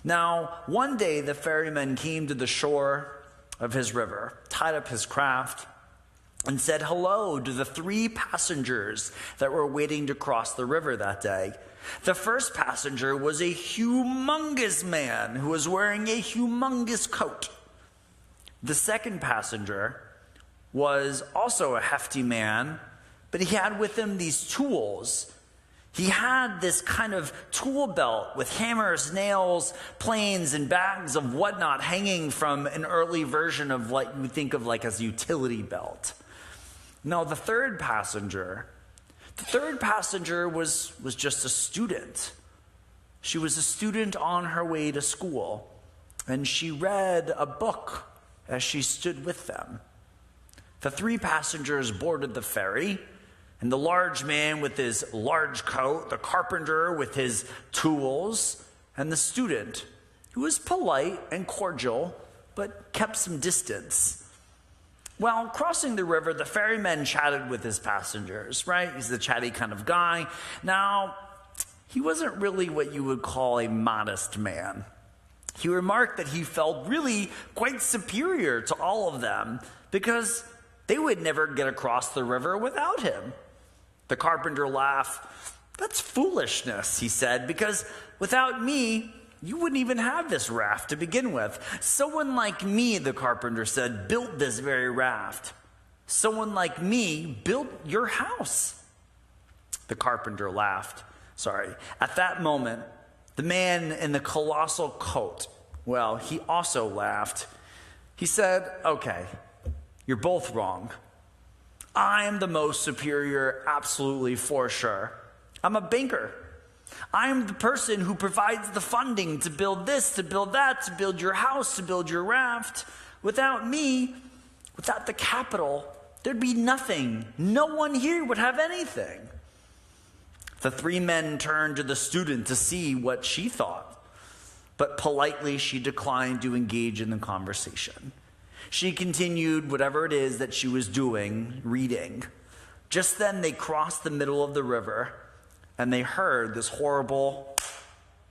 Now, one day the ferryman came to the shore of his river, tied up his craft, and said hello to the 3 passengers that were waiting to cross the river that day. The first passenger was a humongous man who was wearing a humongous coat. The second passenger was also a hefty man, but he had with him these tools. He had this kind of tool belt with hammers, nails, planes, and bags of whatnot hanging from an early version of what you think of like as a utility belt. Now, the third passenger was just a student. She was a student on her way to school, and she read a book as she stood with them. The 3 passengers boarded the ferry, and the large man with his large coat, the carpenter with his tools, and the student, who was polite and cordial, but kept some distance. While crossing the river, the ferryman chatted with his passengers, right? He's the chatty kind of guy. Now, he wasn't really what you would call a modest man. He remarked that he felt really quite superior to all of them because they would never get across the river without him. The carpenter laughed. "That's foolishness," he said, "because without me, you wouldn't even have this raft to begin with. Someone like me," the carpenter said, "built this very raft. Someone like me built your house." The carpenter laughed. At that moment, the man in the colossal coat, he also laughed. He said, "Okay, you're both wrong. I am the most superior, absolutely, for sure. I'm a banker. I am the person who provides the funding to build this, to build that, to build your house, to build your raft. Without me, without the capital, there'd be nothing. No one here would have anything." The 3 men turned to the student to see what she thought, but politely she declined to engage in the conversation. She continued whatever it is that she was doing, reading. Just then they crossed the middle of the river, and they heard this horrible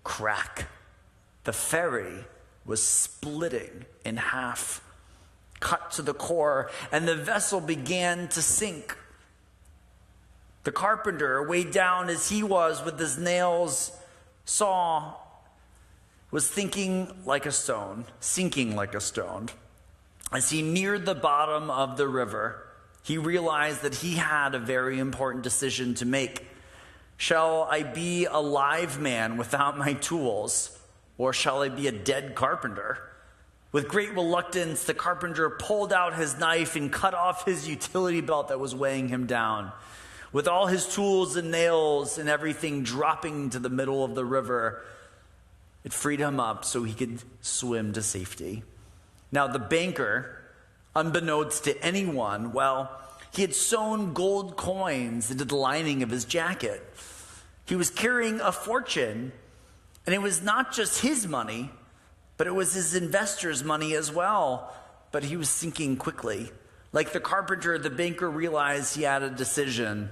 crack. The ferry was splitting in half, cut to the core, and the vessel began to sink. The carpenter, weighed down as he was with his nails, was sinking like a stone. As he neared the bottom of the river, he realized that he had a very important decision to make. Shall I be a live man without my tools, or shall I be a dead carpenter? With great reluctance, the carpenter pulled out his knife and cut off his utility belt that was weighing him down. With all his tools and nails and everything dropping to the middle of the river, it freed him up so he could swim to safety. Now, the banker Unbeknownst to anyone, he had sewn gold coins into the lining of his jacket. He was carrying a fortune, and it was not just his money, but it was his investors' money as well. But he was sinking quickly. Like the carpenter, the banker realized he had a decision: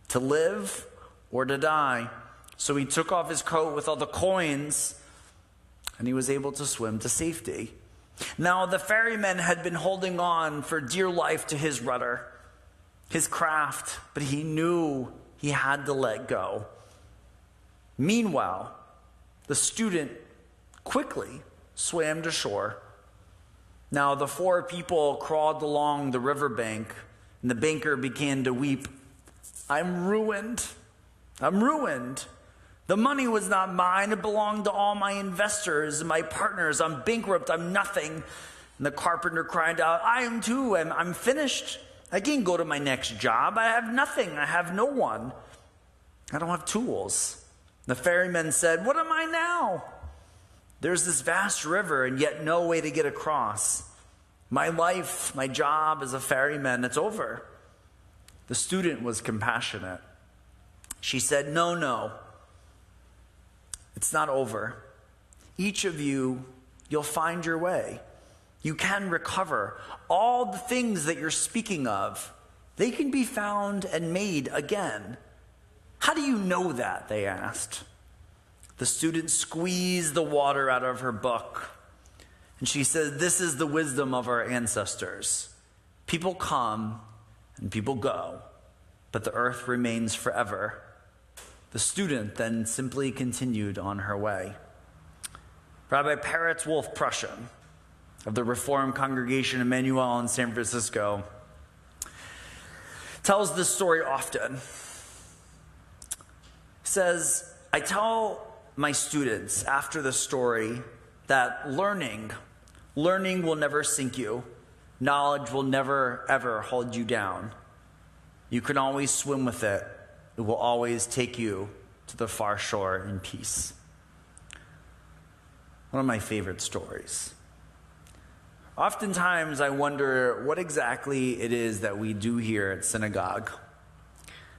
to live or to die. So he took off his coat with all the coins, and he was able to swim to safety. Now the ferryman had been holding on for dear life to his rudder, his craft, but he knew he had to let go. Meanwhile, the student quickly swam to shore. Now the four people crawled along the riverbank, and the banker began to weep. I'm ruined. I'm ruined. The money was not mine. It belonged to all my investors and my partners. I'm bankrupt. I'm nothing. And the carpenter cried out, I am too. I'm finished. I can't go to my next job. I have nothing. I have no one. I don't have tools. The ferryman said, what am I now? There's this vast river and yet no way to get across. My life, my job as a ferryman, it's over. The student was compassionate. She said, no. It's not over. Each of you, you'll find your way. You can recover. All the things that you're speaking of, they can be found and made again. How do you know that? They asked. The student squeezed the water out of her book. And she said, this is the wisdom of our ancestors. People come and people go, but the earth remains forever. The student then simply continued on her way. Rabbi Peretz Wolf Prussian of the Reformed Congregation Emmanuel in San Francisco tells this story often. He says, I tell my students after the story that learning will never sink you. Knowledge will never, ever hold you down. You can always swim with it. It will always take you to the far shore in peace. One of my favorite stories. Oftentimes I wonder what exactly it is that we do here at synagogue.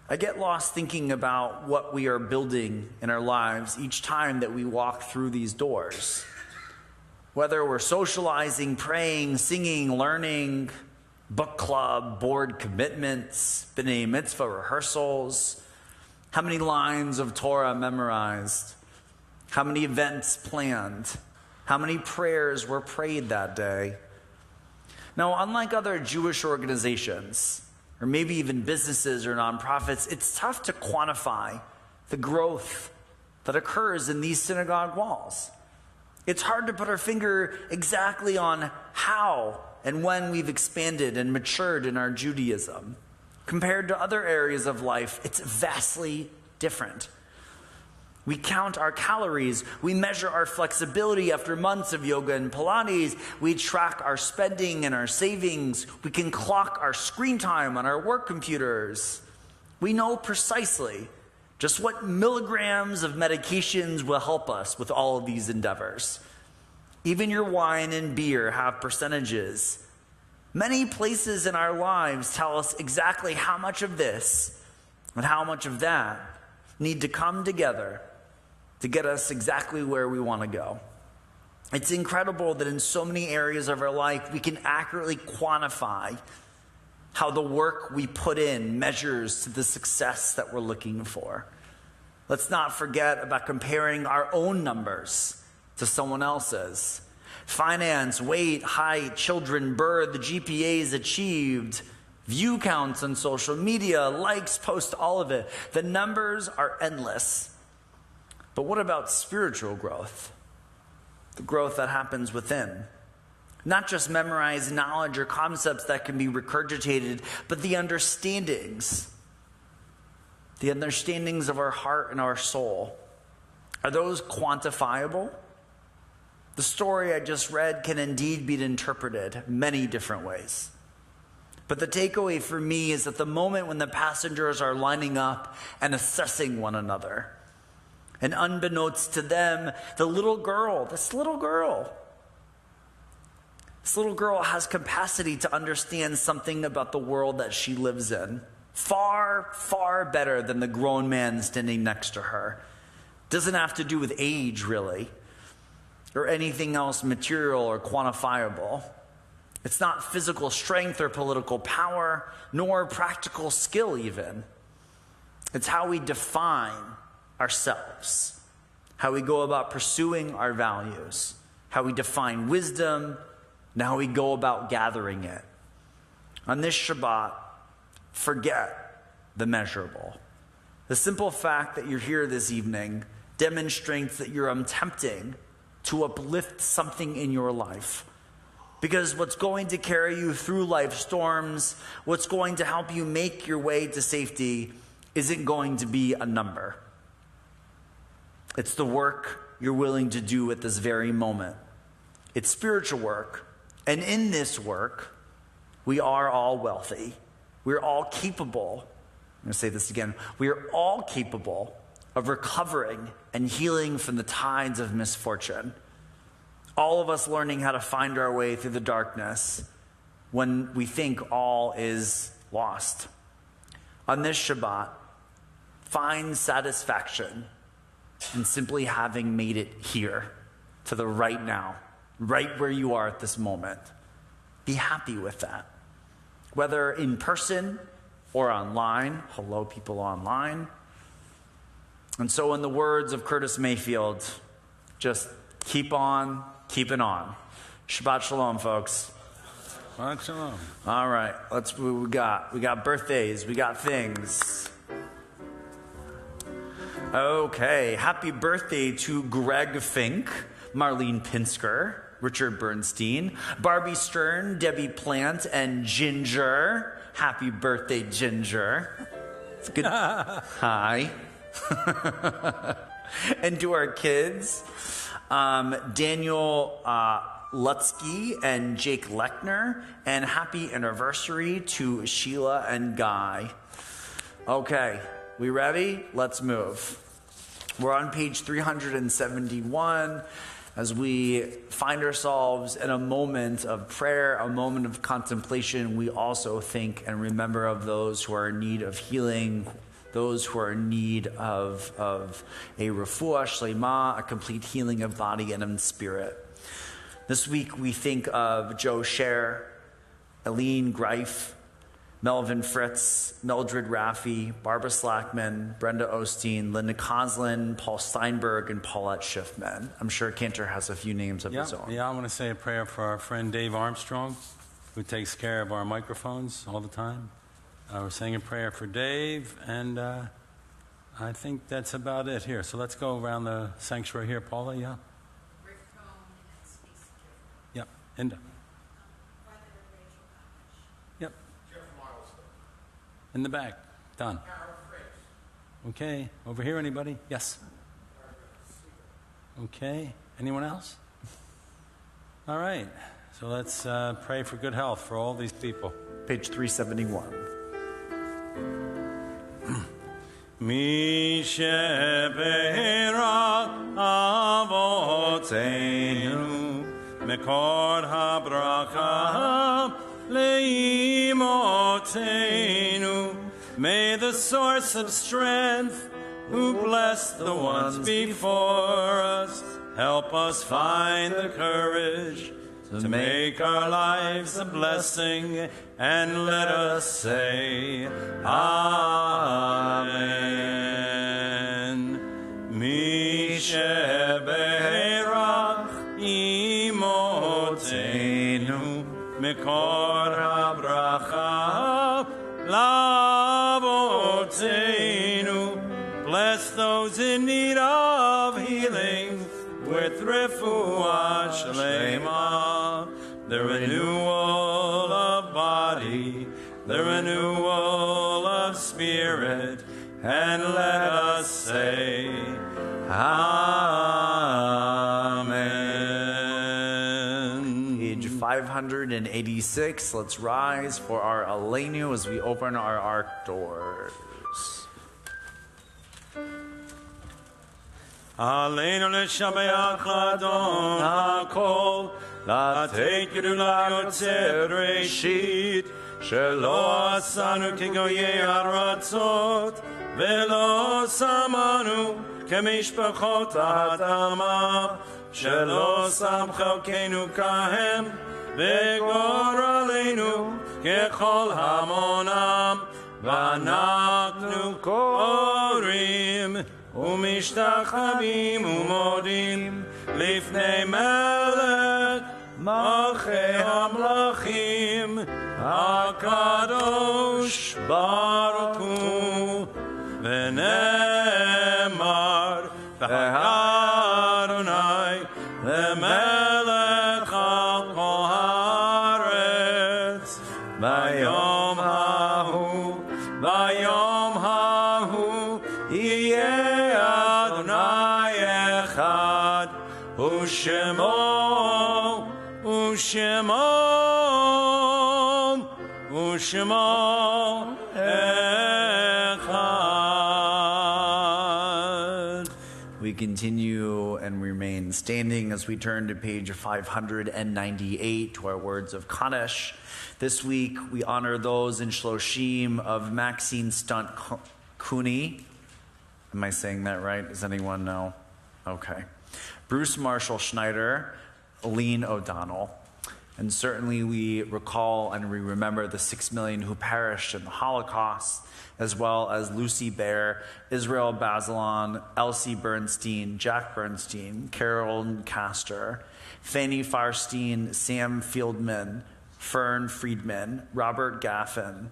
I get lost thinking about what we are building in our lives each time that we walk through these doors. Whether we're socializing, praying, singing, learning, book club, board commitments, B'nai Mitzvah rehearsals, how many lines of Torah memorized, how many events planned, how many prayers were prayed that day. Now, unlike other Jewish organizations, or maybe even businesses or nonprofits, it's tough to quantify the growth that occurs in these synagogue walls. It's hard to put our finger exactly on how and when we've expanded and matured in our Judaism. Compared to other areas of life, it's vastly different. We count our calories. We measure our flexibility after months of yoga and Pilates. We track our spending and our savings. We can clock our screen time on our work computers. We know precisely just what milligrams of medications will help us with all of these endeavors. Even your wine and beer have percentages. Many places in our lives tell us exactly how much of this and how much of that need to come together to get us exactly where we want to go. It's incredible that in so many areas of our life, we can accurately quantify how the work we put in measures to the success that we're looking for. Let's not forget about comparing our own numbers to someone else's. Finance, weight, height, children, birth, the GPAs achieved, view counts on social media, likes, posts, all of it. The numbers are endless. But what about spiritual growth? The growth that happens within. Not just memorized knowledge or concepts that can be regurgitated, but the understandings. The understandings of our heart and our soul. Are those quantifiable? The story I just read can indeed be interpreted many different ways. But the takeaway for me is that the moment when the passengers are lining up and assessing one another, and unbeknownst to them, this little girl, This little girl has capacity to understand something about the world that she lives in. Far, far better than the grown man standing next to her. Doesn't have to do with age, really, or anything else material or quantifiable. It's not physical strength or political power, nor practical skill even. It's how we define ourselves, how we go about pursuing our values, how we define wisdom, and how we go about gathering it. On this Shabbat, forget the measurable. The simple fact that you're here this evening demonstrates that you're attempting to uplift something in your life. Because what's going to carry you through life storms, what's going to help you make your way to safety, isn't going to be a number. It's the work you're willing to do at this very moment. It's spiritual work. And in this work, we are all wealthy. We're all capable. I'm going to say this again. We are all capable of recovering and healing from the tides of misfortune. All of us learning how to find our way through the darkness when we think all is lost. On this Shabbat, find satisfaction in simply having made it here to the right now, right where you are at this moment. Be happy with that. Whether in person or online. Hello, people online. And so in the words of Curtis Mayfield, just keep on keeping on. Shabbat Shalom, folks. Shabbat Shalom. All right, we got birthdays, we got things. Okay, happy birthday to Greg Fink, Marlene Pinsker, Richard Bernstein, Barbie Stern, Debbie Plant, and Ginger. Happy birthday, Ginger. It's good. Hi. And to our kids, Daniel Lutsky and Jake Lechner, and happy anniversary to Sheila and Guy. Okay, we ready? Let's move. We're on page 371 as we find ourselves in a moment of prayer, a moment of contemplation. We also think and remember of those who are in need of healing, those who are in need of a refuah shlema, a complete healing of body and of spirit. This week we think of Joe Scher, Eileen Greif, Melvin Fritz, Mildred Raffi, Barbara Slackman, Brenda Osteen, Linda Coslin, Paul Steinberg, and Paulette Schiffman. I'm sure Cantor has a few names of his own. Yeah, I want to say a prayer for our friend Dave Armstrong, who takes care of our microphones all the time. We're saying a prayer for Dave, and I think that's about it here. So let's go around the sanctuary here. Paula, yeah? Yep, Inda. Yep. In the back. Done. Okay. Over here, anybody? Yes. Okay. Anyone else? All right. So let's pray for good health for all these people. Page 371. Mi shebeirach avoteinu mekor habracha leimotenu. May the source of strength, who blessed the ones before us, help us find the courage to make our lives a blessing, and let us say, Amen. Mi shebeirach imotenu mekor habracha lavotenu. Bless those in need of healing with refuah shlema, the renewal of body, the renewal of spirit, and let us say, Amen. Page 586. Let's rise for our Aleinu as we open our ark doors. Aleinu l'shabeach l'adon hakol, לתת גדולה יוצר ראשית, שלא עשנו כגויי ארצות, ולא שמנו כמשפחות האדמה, שלא שם חלקנו כהם, וגורלנו ככל המונם, ואנחנו קוראים ומשתחווים ומודים לפני מלך מלכי המלכים הקדוש ברוך הוא. ונאמר באדוני למלך על כל הארץ ביום ההוא יהיה אדוני אחד ושמו echad. We continue and remain standing as we turn to page 598 to our words of Kaddish. This week we honor those in Shloshim of Maxine Stunt Cooney. Am I saying that right? Does anyone know? Okay. Bruce Marshall Schneider, Aline O'Donnell. And certainly we recall and we remember the 6 million who perished in the Holocaust, as well as Lucy Bear, Israel Bazelon, Elsie Bernstein, Jack Bernstein, Carolyn Castor, Fanny Farstein, Sam Fieldman, Fern Friedman, Robert Gaffin,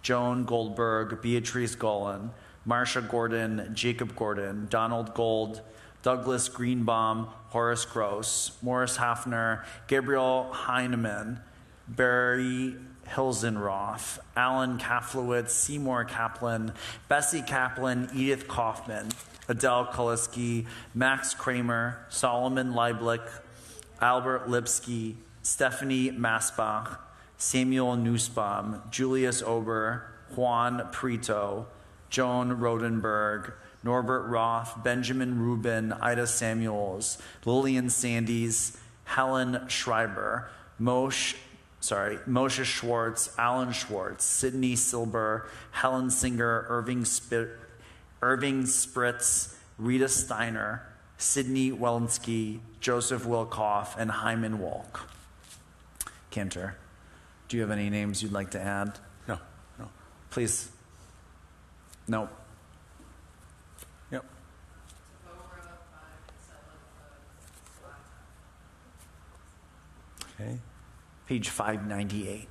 Joan Goldberg, Beatrice Golan, Marcia Gordon, Jacob Gordon, Donald Gold, Douglas Greenbaum, Horace Gross, Morris Hafner, Gabriel Heinemann, Barry Hilsenroth, Alan Kaflowitz, Seymour Kaplan, Bessie Kaplan, Edith Kaufman, Adele Kuliski, Max Kramer, Solomon Leiblich, Albert Lipsky, Stephanie Masbach, Samuel Nussbaum, Julius Ober, Juan Prito, Joan Rodenberg, Norbert Roth, Benjamin Rubin, Ida Samuels, Lillian Sandys, Helen Schreiber, Moshe Schwartz, Alan Schwartz, Sidney Silber, Helen Singer, Irving Spritz, Rita Steiner, Sidney Welensky, Joseph Wilkoff, and Hyman Walk. Cantor, do you have any names you'd like to add? No. Please. No. Yep. Okay. Page 598.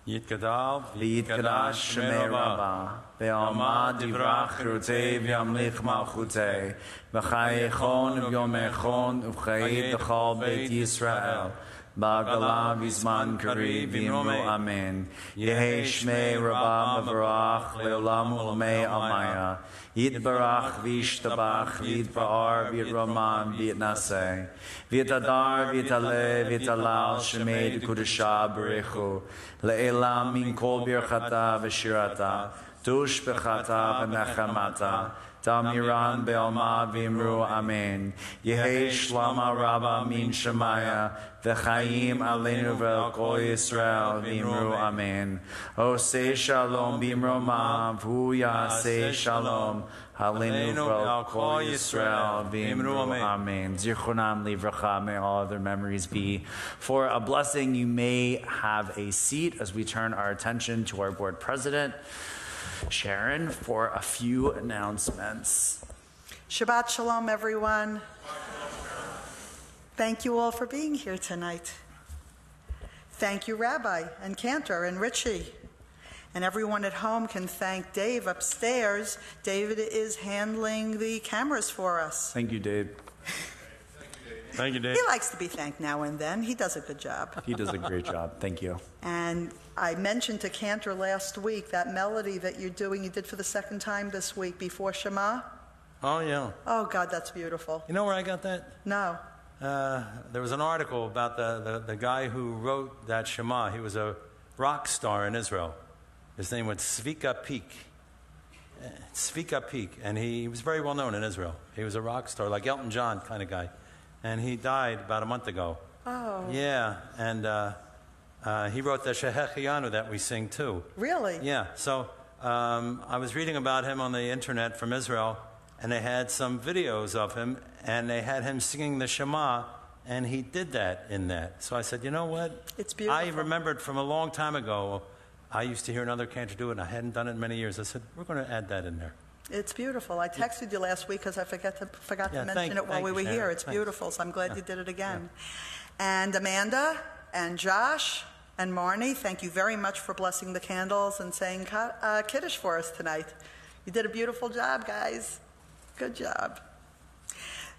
Yitgadal V'yitkadosh Shemei Rabbah, Ve'almad Divrach Chirutei V'yamlich Malchutei, V'chayechon V'yomechon U'chayit D'chal Beit Yisrael, Ba'gala V'zman Kari V'yimru Amen. Yehi Shmei Rabbah Mavarach Le'olam U'lamei Almaya, Yitbarach V'yishtabach V'yitba'ar V'yitraman V'yitnaseh, V'yitadar V'yitaleh V'yitalal Shemei D'Kudusha B'rechu, Le'elam min kol birchata v'shirata, tush b'chata v'nechamata, Tamiran be'alma v'imru amen. Yehi shlama rabba min shemaya, v'chayim aleinu v'el kol Yisrael v'imru amen. Oseh shalom b'imromam, v'hu yaseh shalom, aleinu v'el kol Yisrael v'imru amen. Zichronam livracha, may all of their memories be for a blessing. You may have a seat as we turn our attention to our board president, Sharon, for a few announcements. Shabbat Shalom, everyone. Thank you all for being here tonight. Thank you, Rabbi and Cantor and Richie. And everyone at home can thank Dave upstairs. David is handling the cameras for us. Thank you, Dave. Thank you, Dave. He likes to be thanked now and then. He does a good job. He does a great job. Thank you. And I mentioned to Cantor last week that melody that you're doing, you did for the second time this week, before Shema. Oh, yeah. Oh, God, that's beautiful. You know where I got that? No. There was an article about the guy who wrote that Shema. He was a rock star in Israel. His name was Tzvika Peak. And he was very well known in Israel. He was a rock star, like Elton John kind of guy. And he died about a month ago. Oh, Yeah, and he wrote the Shehechianu that we sing too. really? Yeah, so I was reading about him on the internet from Israel, and they had some videos of him, and they had him singing the Shema, and he did that in that. So I said, you know what? It's beautiful. I remembered from a long time ago, I used to hear another cantor do it, and I hadn't done it in many years. I said, we're going to add that in there. It's beautiful. I texted you last week because I forgot to mention it while thank we you, were Shannon. here. It's Thanks. beautiful, so I'm glad you did it again. And Amanda and Josh and Marnie, thank you very much for blessing the candles and saying Kiddush for us tonight. You did a beautiful job, guys. Good job.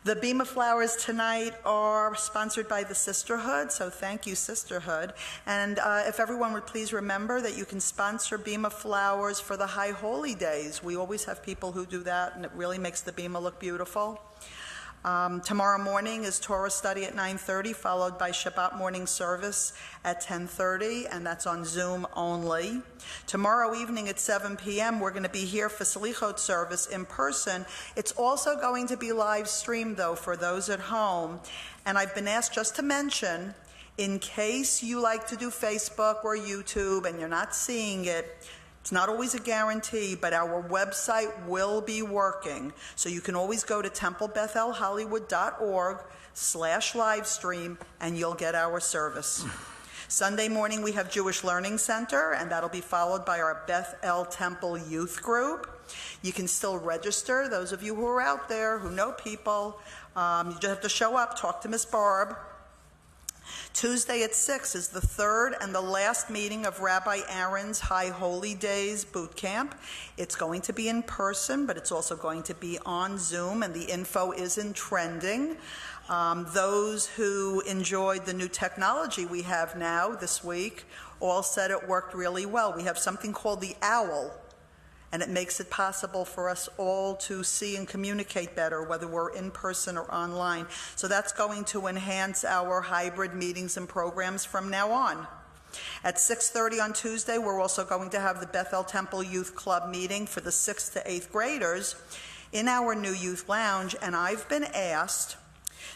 The Beam of Flowers tonight are sponsored by the Sisterhood, so thank you, Sisterhood. And if everyone would please remember that you can sponsor Beam of Flowers for the High Holy Days. We always have people who do that, and it really makes the Bima look beautiful. Tomorrow morning is Torah study at 9:30, followed by Shabbat morning service at 10:30, and that's on Zoom only. Tomorrow evening at 7 p.m., we're going to be here for Selichot service in person. It's also going to be live streamed, though, for those at home. And I've been asked just to mention, in case you like to do Facebook or YouTube and you're not seeing it, it's not always a guarantee, but our website will be working. So you can always go to templebethelhollywood.org/livestream and you'll get our service. Sunday morning we have Jewish Learning Center, and that'll be followed by our Beth El Temple Youth Group. You can still register, those of you who are out there who know people. You just have to show up, talk to Miss Barb. Tuesday at 6 is the third and the last meeting of Rabbi Aaron's High Holy Days Boot Camp. It's going to be in person, but it's also going to be on Zoom, and the info is in trending. Those who enjoyed the new technology we have now this week all said it worked really well. We have something called the OWL, and it makes it possible for us all to see and communicate better, whether we're in person or online. So that's going to enhance our hybrid meetings and programs from now on. At 6:30 on Tuesday, we're also going to have the Bethel Temple Youth Club meeting for the 6th to 8th graders in our new youth lounge, and I've been asked.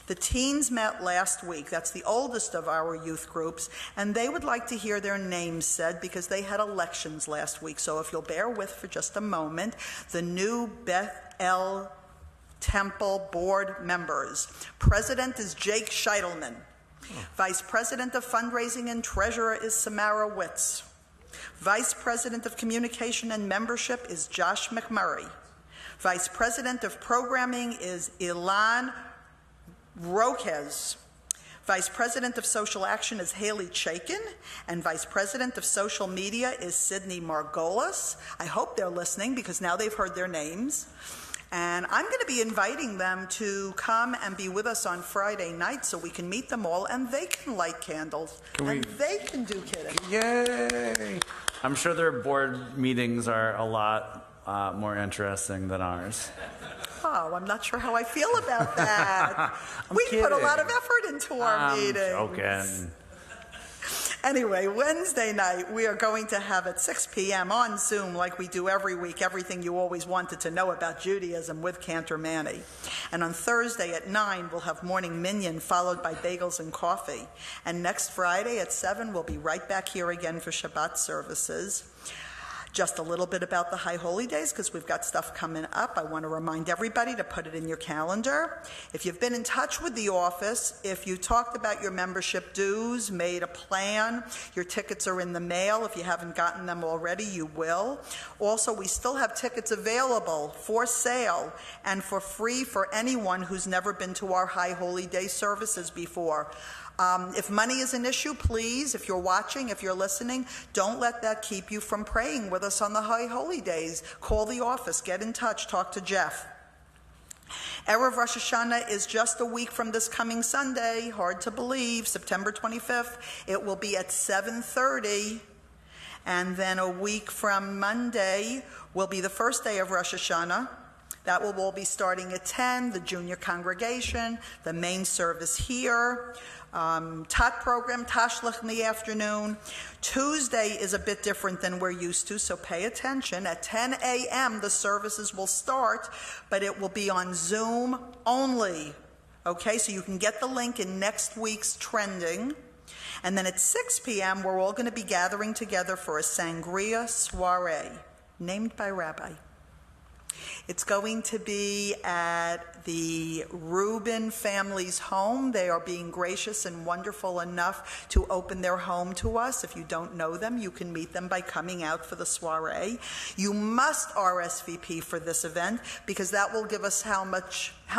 The teens met last week. That's the oldest of our youth groups, and they would like to hear their names said because they had elections last week. So if you'll bear with for just a moment, the new Beth El Temple board members. President is Jake Scheitelman. Vice President of Fundraising and Treasurer is Samara Witz. Vice President of Communication and Membership is Josh McMurray. Vice President of Programming is Ilan Roquez. Vice President of Social Action is Haley Chaikin, and Vice President of Social Media is Sydney Margolis. I hope they're listening because now they've heard their names. And I'm going to be inviting them to come and be with us on Friday night so we can meet them all and they can light candles they can do kidding. Yay! I'm sure their board meetings are a lot more interesting than ours. Oh, I'm not sure how I feel about that. We put a lot of effort into our meetings. Joking. Anyway, Wednesday night, we are going to have at 6 p.m. on Zoom, like we do every week, everything you always wanted to know about Judaism with Cantor Manny. And on Thursday at 9, we'll have morning minyan, followed by bagels and coffee. And next Friday at 7, we'll be right back here again for Shabbat services. Just a little bit about the High Holy Days, because we've got stuff coming up. I want to remind everybody to put it in your calendar. If you've been in touch with the office, if you talked about your membership dues, made a plan, your tickets are in the mail. If you haven't gotten them already, you will. Also, we still have tickets available for sale and for free for anyone who's never been to our High Holy Day services before. If money is an issue, please, if you're watching, if you're listening, don't let that keep you from praying with us on the High Holy Days. Call the office, get in touch, talk to Jeff. Erev Rosh Hashanah is just a week from this coming Sunday, hard to believe, September 25th. It will be at 7:30. And then a week from Monday will be the first day of Rosh Hashanah. That will all be starting at 10, the junior congregation, the main service here. Tot program, Tashlich in the afternoon. Tuesday is a bit different than we're used to, so pay attention. At 10 a.m. the services will start, but it will be on Zoom only. Okay, so you can get the link in next week's trending. And then at 6 p.m., we're all going to be gathering together for a sangria soiree, named by Rabbi. It's going to be at the Rubin family's home. They are being gracious and wonderful enough to open their home to us. If you don't know them, you can meet them by coming out for the soiree. You must RSVP for this event because that will give us how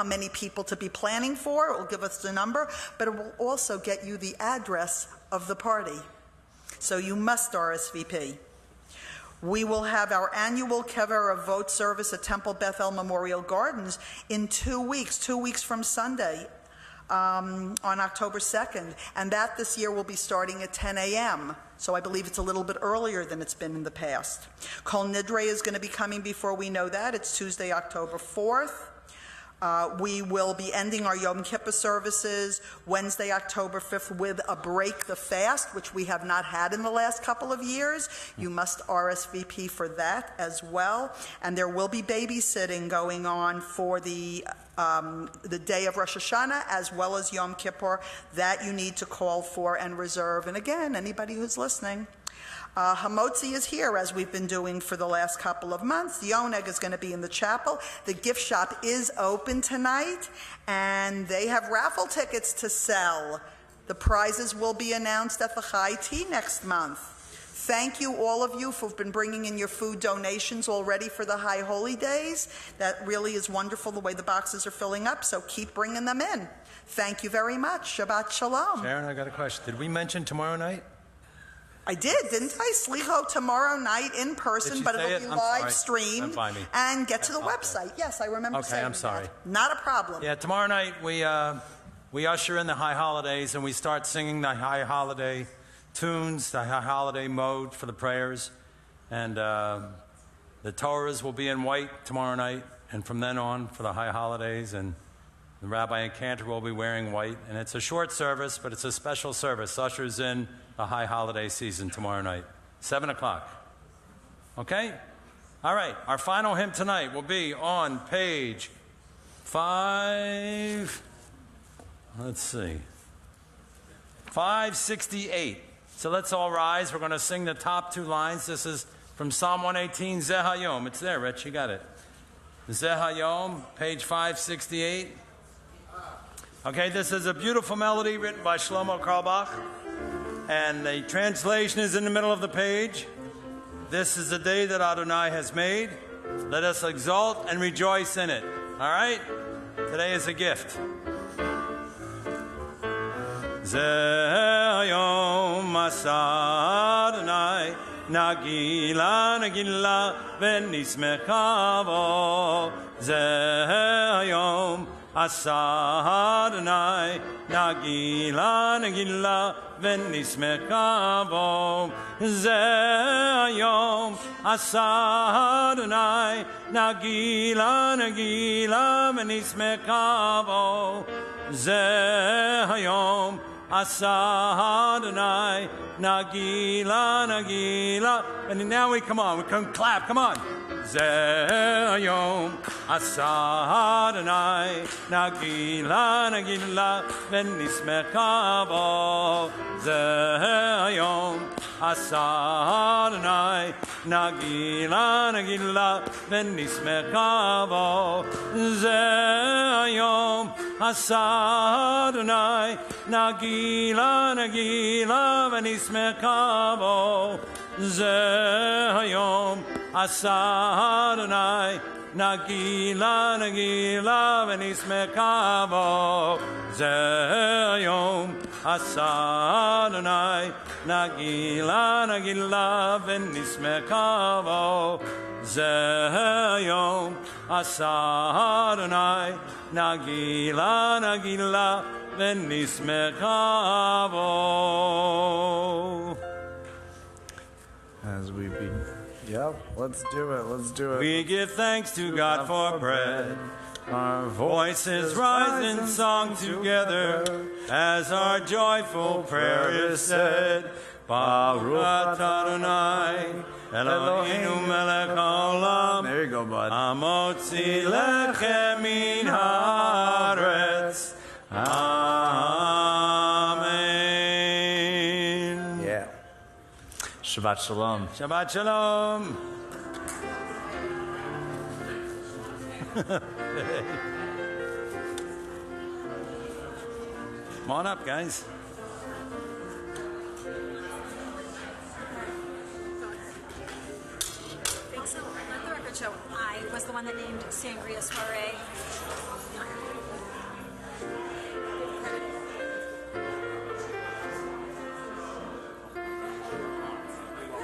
many people to be planning for. It will give us the number, but it will also get you the address of the party. So you must RSVP. We will have our annual Kever Vote service at Temple Bethel Memorial Gardens in 2 weeks from Sunday on October 2nd. And that this year will be starting at 10 a.m. So I believe it's a little bit earlier than it's been in the past. Kol Nidre is going to be coming before we know that. It's Tuesday, October 4th. We will be ending our Yom Kippur services Wednesday, October 5th with a break the fast, which we have not had in the last couple of years. You must RSVP for that as well. And there will be babysitting going on for the day of Rosh Hashanah as well as Yom Kippur. That you need to call for and reserve. And again, anybody who's listening, Hamotzi is here, as we've been doing for the last couple of months. The Oneg is going to be in the chapel. The gift shop is open tonight, and they have raffle tickets to sell. The prizes will be announced at the Chai Tea next month. Thank you, all of you, who've been bringing in your food donations already for the High Holy Days. That really is wonderful, the way the boxes are filling up, so keep bringing them in. Thank you very much. Shabbat Shalom. Sharon, I got a question. Did we mention tomorrow night? I did, didn't I? Slicho tomorrow night in person, but it'll be live streamed and get to the website. Yes, I remember saying that. Okay, I'm sorry. Not a problem. Yeah, tomorrow night we usher in the High Holidays and we start singing the High Holiday tunes, the High Holiday mode for the prayers. And the Torahs will be in white tomorrow night and from then on for the High Holidays. And the Rabbi and Cantor will be wearing white. And it's a short service, but it's a special service. Ushers in the High Holiday season tomorrow night, 7 o'clock. Okay? All right. Our final hymn tonight will be on page 568. So let's all rise. We're going to sing the top two lines. This is from Psalm 118, Zeh Hayom. It's there, Rich. You got it. Zeh Hayom, page 568. Okay, this is a beautiful melody written by Shlomo Carlebach. And the translation is in the middle of the page. This is the day that Adonai has made. Let us exalt and rejoice in it. All right? Today is a gift. Zeh Hayom Asa Adonai Nagila Nagila V'nismecha bo. Zeh Hayom Asa Adonai Nagila Nagila V'nismecha bo. Zeh Hayom Asa Adonai Nagila Nagila V'nismecha bo. Zeh Hayom Asa Adonai Nagila Nagila. And now we come on, we can clap, come on. Zeh Hayom Asa Adonai Nagila Nagila V'nismecha bo. Zeh Hayom Asa Adonai Nagila Nagila V'nismecha bo. Zeh Hayom Asa Adonai Nagila Nagila V'nismecha bo. Zeh Hayom Asa Adonai Nagila Nagila V'nismecha bo. Zeh Hayom Asa Adonai Nagila Nagila V'nismecha bo. Zeh Hayom Asa Adonai Nagila Nagila V'nismecha bo. As we be, yep, let's do it. We give thanks to God for bread. Our voices rise in song together as our joyful prayer is said. Baruch Adonai Eloheinu melech haolam. There you go, bud. Hamotzi lechem min haaretz Amen. Yeah. Shabbat Shalom. Shabbat Shalom. Come on up, guys. Think so. Let the record show I was the one that named Sangria Soiree.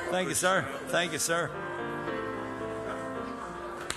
Thank you, sir. Thank you, sir.